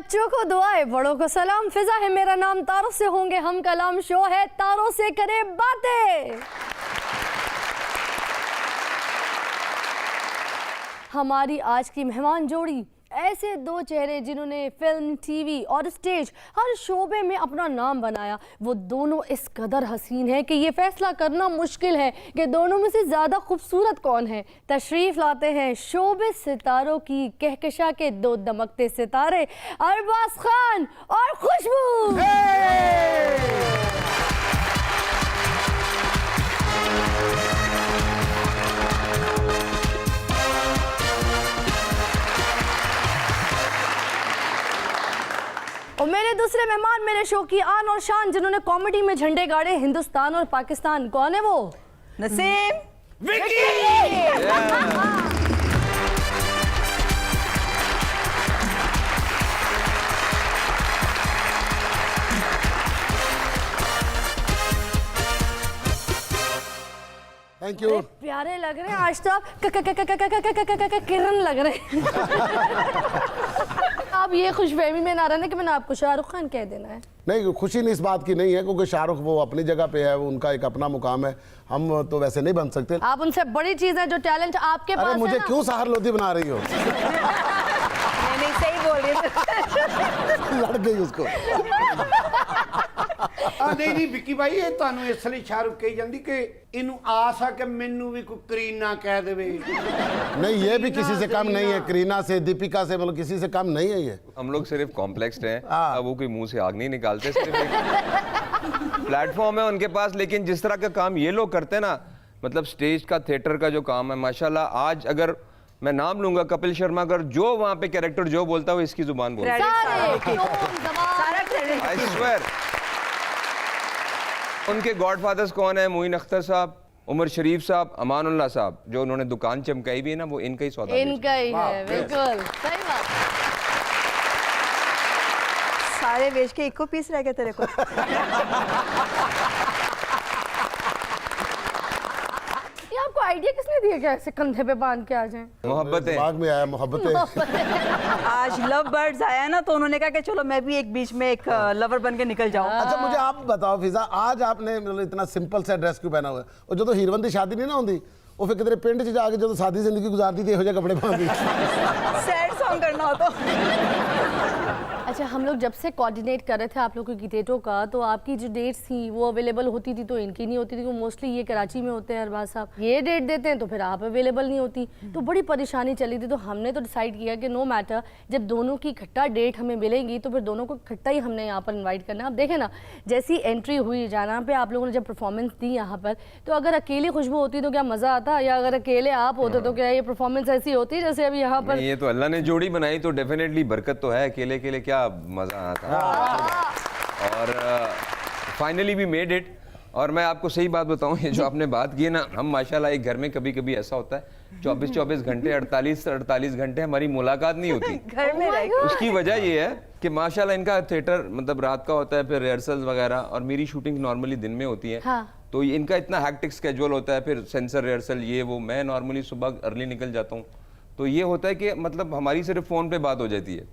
बच्चों को दुआएं, बड़ों को सलाम। फिजा है मेरा नाम, तारों से होंगे हम कलाम। शो है तारों से करे बातें। हमारी आज की मेहमान जोड़ी ऐसे दो चेहरे जिन्होंने फिल्म, टीवी और स्टेज हर शोबे में अपना नाम बनाया। वो दोनों इस कदर हसीन हैं कि ये फैसला करना मुश्किल है कि दोनों में से ज़्यादा खूबसूरत कौन है। तशरीफ़ लाते हैं शोबे सितारों की कहकशा के दो दमकते सितारे, अरबाज खान और खुशबू। और मेरे दूसरे मेहमान, मेरे शो की आन और शान, जिन्होंने कॉमेडी में झंडे गाड़े हिंदुस्तान और पाकिस्तान। कौन है वो? नसीम, विकी। Thank you. प्यारे लग रहे हैं आज तो आप, किरण लग रहे हैं। आप ये खुशफहमी में ना रहने कि मैंने आपको शाहरुख खान कह देना है। नहीं, खुशी नहीं इस बात की नहीं है, क्योंकि शाहरुख वो अपनी जगह पे है, वो उनका एक अपना मुकाम है। हम तो वैसे नहीं बन सकते। आप उनसे बड़ी चीज है जो टैलेंट आपके पास है। अरे मुझे क्यों साहर लोधी बना रही हो? नहीं सही बोल रही है। लड़ गई उसको। नहीं विक्की भाई, ये ਤੁਹਾਨੂੰ ਇਸ ਲਈ शाहरुख कही ਜਾਂਦੀ कि इनू आस है कि मैनू भी कोई करीना कह देवे। नहीं, ये भी किसी से कम नहीं है। करीना से, दीपिका से, मतलब किसी से कम नहीं है ये। हम लोग सिर्फ कॉम्प्लेक्स्ड हैं, अब वो कोई मुंह से आग नहीं निकालते। सिर्फ एक प्लेटफॉर्म है उनके पास, लेकिन जिस तरह का काम ये लोग करते हैं ना, मतलब स्टेज का, थिएटर का जो काम है, माशाल्लाह। आज अगर मैं नाम लूंगा कपिल शर्मा, अगर जो वहाँ पे कैरेक्टर जो बोलता है वो इसकी जुबान बोलता है। I swear. उनके गॉडफादर्स कौन है? मोइन अख्तर साहब, उमर शरीफ साहब, अमानुल्लाह साहब, जो उन्होंने दुकान चमकाई भी है ना, वो इनका ही सौदा, इनका ही है। बिल्कुल सही बात। सारे बेच के इको पीस रह गए तेरे को। ये आपको आइडिया किसने दिया क्या ऐसे कंधे पे बांध के आ जाएं? मोहब्बत है, दिमाग में आया मोहब्बतें। आज लव बर्ड्स आया ना, तो उन्होंने कहा कि चलो मैं भी एक बीच में एक लवर बन के निकल जाऊं। अच्छा मुझे आप बताओ फिजा, आज आपने मतलब इतना सिंपल सा ड्रेस क्यों पहना हुआ है? और जो तो हीरवन की शादी नहीं ना होती, वो फिर किधरे पिंड च जाके जो सादी जिंदगी गुजारती थी, हो कपड़े पाती। सैड सॉन्ग करना हो तो। अच्छा, हम लोग जब से कोऑर्डिनेट कर रहे थे आप लोगों की डेटों का, तो आपकी जो डेट्स थी वो अवेलेबल होती थी, तो इनकी नहीं होती थी। वो मोस्टली ये कराची में होते हैं अरबाज साहब, ये डेट देते हैं तो फिर आप अवेलेबल नहीं होती, तो बड़ी परेशानी चली थी। तो हमने तो डिसाइड किया कि नो मैटर, जब दोनों की इकट्ठा डेट हमें मिलेंगी तो फिर दोनों को इकट्ठा ही हमने यहाँ पर इन्वाइट करना। आप देखें ना, जैसी एंट्री हुई जाना पे, आप लोगों ने जब परफॉर्मेंस दी यहाँ पर, तो अगर अकेली खुशबू होती तो क्या मज़ा आता, या अगर अकेले आप होते तो क्या ये परफॉर्मेंस ऐसी होती जैसे अभी यहाँ पर? ये तो अल्लाह ने जोड़ी बनाई तो डेफिनेटली बरकत तो है, अकेले अकेले क्या मजा आता। और फाइनली वी मेड इट। और मैं आपको सही बात बताऊं, ये जो आपने बात की है ना, हम माशाल्लाह एक घर में कभी कभी ऐसा होता है 24-24 घंटे, 48-48 घंटे हमारी मुलाकात नहीं होती। घर में रह उसकी वजह ये है कि माशाल्लाह इनका थिएटर मतलब रात का होता है, फिर रिहर्सल्स वगैरह, और मेरी शूटिंग नॉर्मली दिन में होती है। हाँ। तो इनका इतना हैक्टिक स्केड्यूल होता है, फिर सेंसर रिहर्सल ये वो। मैं नॉर्मली सुबह अर्ली निकल जाता हूँ, तो ये होता है कि मतलब हमारी सिर्फ फोन पे बात हो जाती है।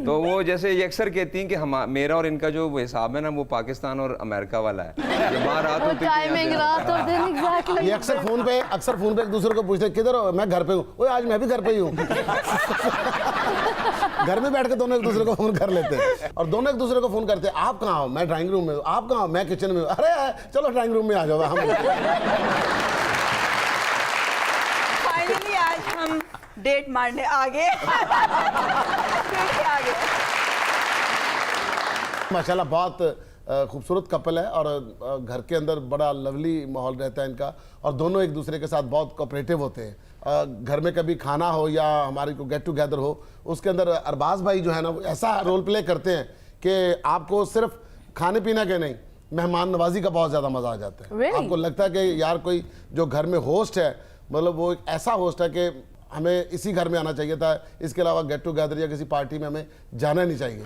तो वो जैसे ये अक्सर कहती हैं कि हम, मेरा और इनका जो हिसाब है ना, वो पाकिस्तान और अमेरिका वाला है। जब वहाँ रात होती टाइमिंग रात और दिन एग्जैक्टली। ये अक्सर फोन पे एक दूसरे को पूछते हैं, किधर हो? मैं घर पे हूँ। ओए आज मैं भी घर पे ही हूँ। घर में बैठ के दोनों एक दूसरे को फोन कर लेते हैं, और दोनों एक दूसरे को फोन करते हैं, आप कहाँ हो? मैं ड्राइंग रूम में हूँ। आप कहाँ हो? मैं किचन में हूँ। अरे चलो ड्राइंग रूम में आ जाओ। हम फाइनली आज हम डेट मारने आगे। माशाल्लाह बहुत खूबसूरत कपल है, और घर के अंदर बड़ा लवली माहौल रहता है इनका, और दोनों एक दूसरे के साथ बहुत कोऑपरेटिव होते हैं। घर में कभी खाना हो या हमारी को गेट टुगेदर हो, उसके अंदर अरबाज भाई जो है ना, वो ऐसा रोल प्ले करते हैं कि आपको सिर्फ खाने पीने के नहीं, मेहमान नवाजी का बहुत ज़्यादा मज़ा आ जाता है। Really? आपको लगता है कि यार कोई जो घर में होस्ट है, मतलब वो एक ऐसा होस्ट है कि हमें इसी घर में आना चाहिए था, इसके अलावा गेट टुगेदर या किसी पार्टी में हमें जाना नहीं चाहिए।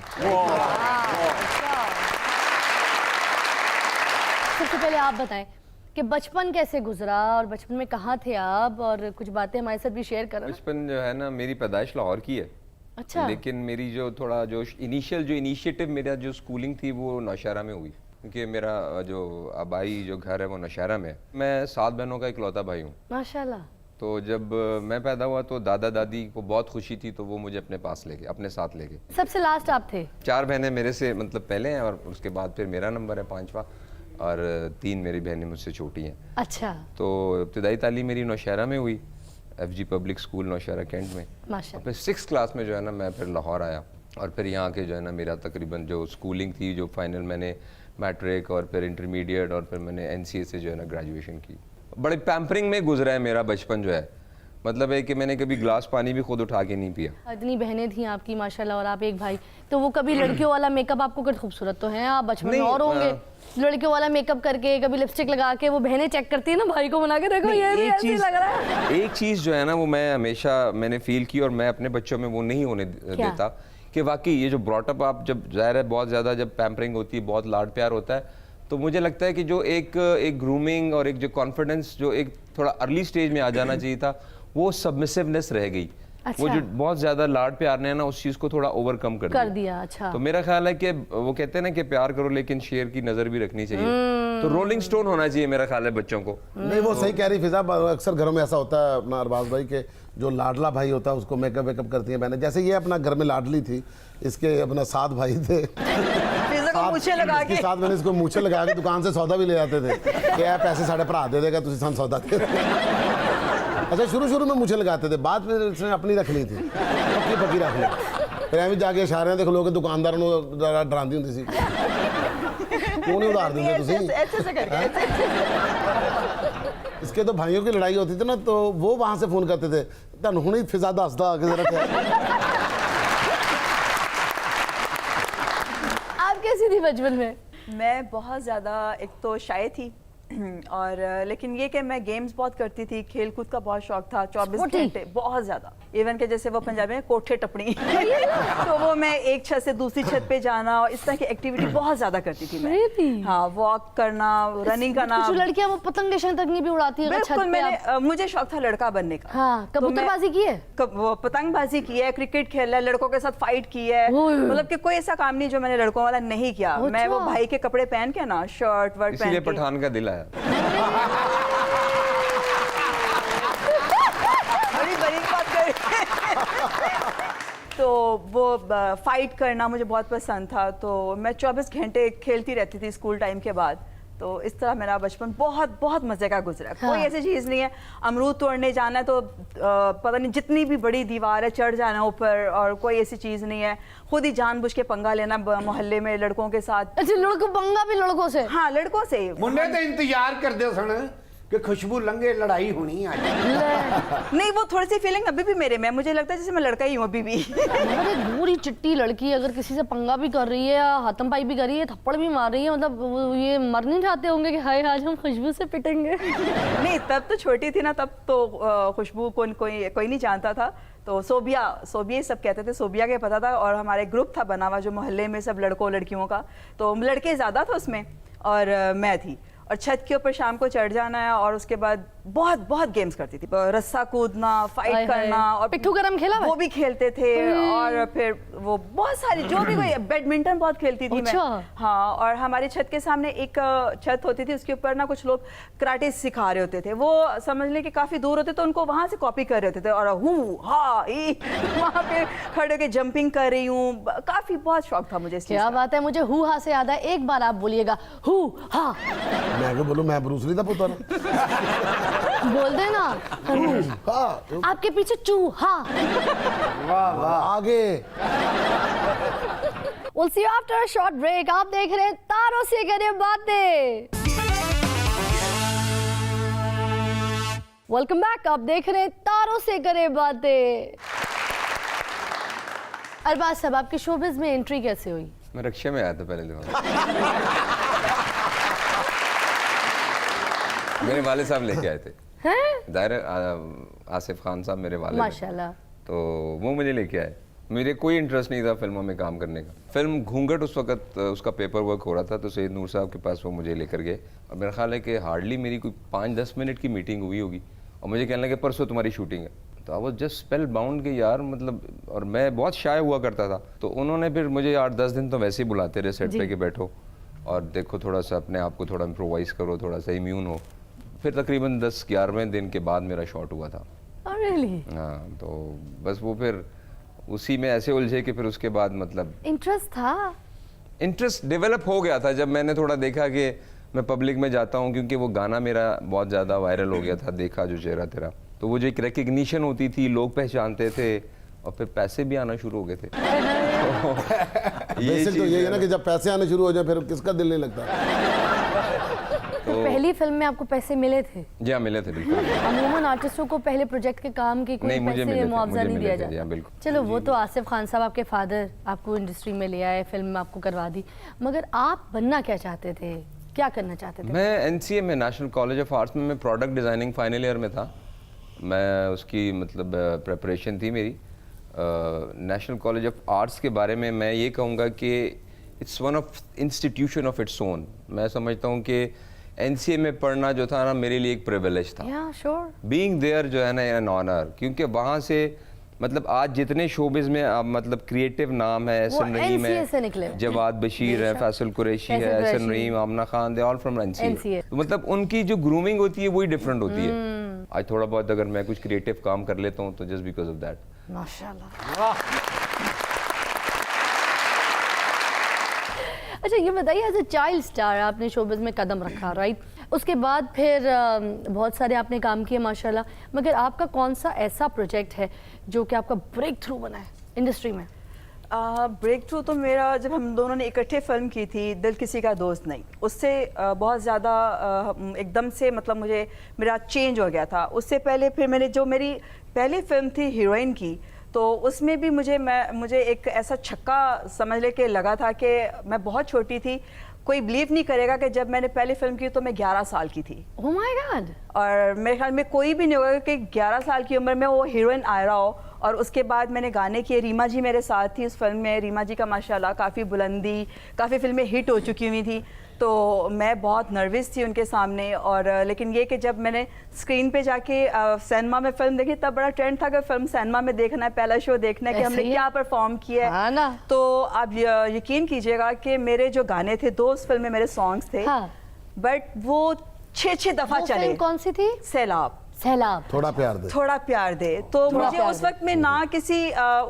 सबसे पहले आप बताएं कि बचपन कैसे गुजरा, और बचपन में कहाँ थे आप, और कुछ बातें हमारे साथ भी शेयर करो। बचपन जो है ना, मेरी पैदाइश लाहौर की है, अच्छा। लेकिन मेरी जो थोड़ा जो इनिशिएटिव मेरा जो स्कूलिंग थी वो नौशहरा में हुई, क्योंकि मेरा जो आबाई जो घर है वो नौशहरा में है। मैं 7 बहनों का इकलौता भाई हूँ। माशाल्लाह। तो जब मैं पैदा हुआ तो दादा दादी को बहुत खुशी थी, तो वो मुझे अपने साथ ले गए। सबसे लास्ट आप थे? 4 बहनें मेरे से मतलब पहले हैं, और उसके बाद फिर मेरा नंबर है 5वां, और 3 मेरी बहनें मुझसे छोटी हैं। अच्छा। तो इब्तदाई तालीम मेरी नौशहरा में हुई, FG public school Nowshera cantt में। माशाल्लाह। फिर 6th क्लास में जो है ना मैं फिर लाहौर आया, और फिर यहाँ के जो है ना मेरा तकरीबन जो स्कूलिंग थी, जो फाइनल मैंने मैट्रिक और फिर इंटरमीडिएट और फिर मैंने NCA से जो है ना ग्रेजुएशन की। बड़े पैम्परिंग में गुजरा है मेरा बचपन जो है, मतलब है कि मैंने कभी ग्लास पानी भी खुद उठा के नहीं पिया। इतनी बहनें थी आपकी माशाल्लाह, और आप एक भाई, तो वो कभी लड़कियों वाला मेकअप आपको कर, खूबसूरत तो हैं आप, बचपन में और होंगे, लड़कियों वाला मेकअप करके कभी लिपस्टिक लगा के वो बहनें चेक करती है ना भाई को बना के, देखो ये भी ऐसे लग रहा है। एक चीज़ जो है ना वो मैं हमेशा मैंने फील की, और मैं अपने बच्चों में वो नहीं होने देता, कि वाकई ये जो ब्रॉटअप आप जब ज़ाहिर है बहुत ज़्यादा जब पैम्परिंग होती है, बहुत लाड प्यार होता है, तो मुझे लगता है कि जो एक ग्रूमिंग और एक जो कॉन्फिडेंस जो एक थोड़ा अर्ली स्टेज में आ जाना चाहिए था, वो सबमिसिवनेस रह गई। अच्छा। वो जो बहुत ज्यादा लाड प्यार ने ना उस चीज को थोड़ा ओवरकम कर दिया। अच्छा। तो मेरा ख्याल है कि वो कहते हैं ना कि प्यार करो लेकिन शेर की नजर भी रखनी चाहिए, तो रोलिंग स्टोन होना चाहिए मेरा ख्याल है बच्चों को। नहीं वो सही कह रही फिजा, अक्सर घरों में ऐसा होता है अपना अरबाज भाई के जो लाडला भाई होता है उसको मेकअप वेकअप करती हैं बहनें। जैसे ये अपना घर में लाडली थी, इसके अपना 7 भाई थे, मूछे लगा के साथ मैंने इसको मूछे लगा के दुकान से सौदा भी ले जाते थे कि यार पैसे साढ़े भरा दे देगा, तुझे सन सौदा दे। अच्छा शुरू में मुझे लगाते थे, बाद में इसने अपनी रख ली थी, पक्की पक्की रख ली, फिर एवं जाके इशारे देख लो कि दुकानदार डरांदी होंदी सी, क्यों नहीं उधार देंगे तुसी? इसके तो भाइयों की लड़ाई होती थी ना, तो वो वहां से फोन करते थे, तुहानू हुणे फिजा दसदा आके जरा क्या। आप कैसी थी बचपन में? मैं बहुत ज़्यादा एक तो शाय थी और लेकिन ये कि मैं गेम्स बहुत करती थी, खेल कूद का बहुत शौक था, 24 घंटे बहुत ज़्यादा। इवन के जैसे वो पंजाबी में कोठे टपनी तो वो मैं एक छत से दूसरी छत पे जाना और इस तरह की एक्टिविटी बहुत ज़्यादा करती थी मैं। Really? हाँ, वॉक करना, रनिंग करना। जो लड़कियां वो पतंग शतंग भी उड़ाती है बिल्कुल, मैंने मुझे शौक था लड़का बनने का। हाँ, कबूतरबाजी की है, पतंगबाजी की है, क्रिकेट खेला है, लड़कों के साथ फाइट की है, मतलब कि कोई ऐसा काम नहीं जो मैंने लड़कों वाला नहीं किया। मैं वो भाई के कपड़े पहन के ना, शर्ट वर्ट पहन के, पठान का दिल आया। बड़ी बड़ी बात कर तो वो फाइट करना मुझे बहुत पसंद था, तो मैं 24 घंटे खेलती रहती थी स्कूल टाइम के बाद। तो इस तरह मेरा बचपन बहुत बहुत मजे का गुजरा। हाँ। कोई ऐसी चीज़ नहीं है, अमरूद तोड़ने जाना है तो पता नहीं जितनी भी बड़ी दीवार है चढ़ जाना ऊपर, और कोई ऐसी चीज़ नहीं है खुद ही जानबूझ के पंगा लेना मोहल्ले में लड़कों के साथ। अच्छा, लड़कों पंगा भी लड़कों से? हाँ, लड़कों से। मुंडे तो इंतजार करते सन कि खुशबू लंघे लड़ाई होनी आज। नहीं, वो थोड़ी सी फीलिंग अभी भी मेरे में, मुझे लगता है जैसे मैं लड़का ही हूँ अभी भी। अरे बुरी चिट्टी लड़की अगर किसी से पंगा भी कर रही है या हाथम पाई भी कर रही है, थप्पड़ भी मार रही है, मतलब वो ये मर नहीं चाहते होंगे कि हाय आज हम खुशबू से पिटेंगे? नहीं, तब तो छोटी थी ना, तब तो खुशबू को कोई नहीं जानता था। तो सोबिया सब कहते थे, सोबिया के पता था, और हमारे ग्रुप था बना हुआ जो मोहल्ले में सब लड़कों लड़कियों का, तो लड़के ज़्यादा था उसमें और मैं थी। और छत के ऊपर शाम को चढ़ जाना है, और उसके बाद बहुत बहुत गेम्स करती थी, रस्सा कूदना, फाइट करना, और पिट्ठू गरम खेला वो भी खेलते थे, और फिर वो बहुत सारी जो भी कोई, बैडमिंटन बहुत खेलती थी मैं। हाँ, और हमारी छत के सामने एक छत होती थी, उसके ऊपर ना कुछ लोग कराटे सिखा रहे होते थे, वो समझ लें कि काफी दूर होते तो उनको वहां से कॉपी कर रहे होते थे, और वहां पे खड़े होकर जंपिंग कर रही हूँ, काफी बहुत शौक था मुझे। क्या बात है, मुझे हु हा से याद है, एक बार आप बोलिएगा हु हा। मैं क्यों बोलूं, मैं ब्रूस ली था पुत्र। बोल देना। हाँ। आपके पीछे चूहा। वाह वाह, आगे। We'll see you after a short break. आप देख रहे हैं तारों से करें बातें। वेलकम बैक, आप देख रहे हैं तारों से करें बातें। अरबाज साहब, आपकी शोबिज में एंट्री कैसे हुई? मैं रक्षा में आया था पहले दफा। मेरे वाले साहब लेके आए थे। हैं? जाहिर है, आसिफ खान साहब मेरे वाले माशाल्लाह। तो वो मुझे लेके आए। मेरे कोई इंटरेस्ट नहीं था फिल्मों में काम करने का। फिल्म घूंघट उस वक्त उसका पेपर वर्क हो रहा था, तो सैयद नूर साहब के पास वो मुझे लेकर गए, और मेरा ख्याल है कि हार्डली मेरी कोई 5-10 मिनट की मीटिंग हुई होगी, और मुझे कहने लगे परसों तुम्हारी शूटिंग है। तो I was just spell bound कि यार मतलब, और मैं बहुत शाय हुआ करता था, तो उन्होंने फिर मुझे 8-10 दिन तो वैसे ही बुलाते रहे सेट पे कि बैठो और देखो थोड़ा सा अपने आप को थोड़ा इम्प्रोवाइज़ करो, थोड़ा सा इम्यून हो। फिर तकरीबन 10-11वें दिन के बाद मेरा शॉट हुआ था। रियली? हाँ, तो बस वो फिर उसी में ऐसे उलझे कि फिर उसके बाद मतलब इंटरेस्ट था? इंटरेस्ट डेवलप हो गया था जब मैंने थोड़ा देखा कि मैं पब्लिक में जाता हूँ, क्योंकि वो गाना मेरा बहुत ज़्यादा वायरल हो गया था, देखा जो चेहरा तेरा, तो वो जो एक रिकग्निशन होती थी, लोग पहचानते थे और फिर पैसे भी आना शुरू हो गए थे। बेसिक तो यही है ना कि जब पैसे आने शुरू हो जाए फिर किसका दिल नहीं लगता। तो पहली फिल्म में आपको पैसे मिले थे? जी हाँ, मिले थे बिल्कुल। अमूमन आर्टिस्टों को पहले प्रोजेक्ट के काम के कोई नहीं, मुझे पैसे मिले थे, मुआवजा मुझे नहीं मिले दिया थे, हाँ, जाता। बिल्कुल। चलो वो तो आसिफ खान साहब आपके फादर आपको इंडस्ट्री में ले आए, फिल्म में आपको करवा दी, मगर आप बनना क्या चाहते थे, क्या करना चाहते थे? मैं एनसीए में, नेशनल कॉलेज ऑफ आर्ट्स में, मैं प्रोडक्ट डिज़ाइनिंग फाइनल ईयर में था। मैं उसकी मतलब प्रिपरेशन थी मेरी। नेशनल कॉलेज ऑफ आर्ट्स के बारे में मैं ये कहूँगा कि it's one of institution of its own. मैं समझता हूँ कि एनसीए में पढ़ना जो था ना, मेरे लिए एक प्रिविलेज था। या श्योर। बीइंग देयर जो है ना, एन ऑनर, क्योंकि वहाँ से मतलब आज जितने शोबिज़ में मतलब क्रिएटिव नाम है, एहसन रहीम NCA से निकले। है, जवाद बशीर है, फैसल कुरैशी है, Ahsan Rahim, Amna Khan, they all from NCA. मतलब उनकी जो ग्रूमिंग होती है वही डिफरेंट होती है। आज थोड़ा बहुत अगर मैं कुछ क्रिएटिव काम कर लेता हूँ तो जस्ट बिकॉज ऑफ दैट। माशाल्लाह। अच्छा ये बताइए, एज ए चाइल्ड स्टार आपने शोबिज़ में कदम रखा, राइट? उसके बाद फिर बहुत सारे आपने काम किए माशाल्लाह, मगर आपका कौन सा ऐसा प्रोजेक्ट है जो कि आपका ब्रेक थ्रू बना है इंडस्ट्री में? ब्रेक थ्रू तो मेरा जब हम दोनों ने इकट्ठे फिल्म की थी, दिल किसी का दोस्त नहीं, उससे बहुत ज़्यादा एकदम से मतलब मुझे मेरा चेंज हो गया था। उससे पहले फिर मैंने जो मेरी पहली फिल्म थी हीरोइन की, तो उसमें भी मुझे एक ऐसा छक्का समझ ले के लगा था कि मैं बहुत छोटी थी। कोई बिलीव नहीं करेगा कि जब मैंने पहली फिल्म की तो मैं 11 साल की थी। Oh my God. और मेरे ख्याल में कोई भी नहीं होगा कि 11 साल की उम्र में वो हीरोइन आ रहा हो। और उसके बाद मैंने गाने किए, रीमा जी मेरे साथ थी उस फिल्म में। रीमा जी का माशाल्लाह काफ़ी बुलंदी, काफ़ी फिल्में हिट हो चुकी हुई थी, तो मैं बहुत नर्वस थी उनके सामने। और लेकिन ये कि जब मैंने स्क्रीन पे जाके सिनेमा में फिल्म देखी, तब बड़ा ट्रेंड था कि फिल्म सिनेमा में देखना है, पहला शो देखना है कि हमने क्या परफॉर्म किया है। ना? तो आप यकीन कीजिएगा कि मेरे जो गाने थे, 2 फिल्म में मेरे सॉन्ग्स थे, हाँ। बट वो 6 दफ़ा वो चले। फिल्म कौन सी थी? सैलाब। सैलाब। थोड़ा प्यार दे। थोड़ा प्यार दे। तो थोड़ा मुझे प्यार उस दे। वक्त में ना किसी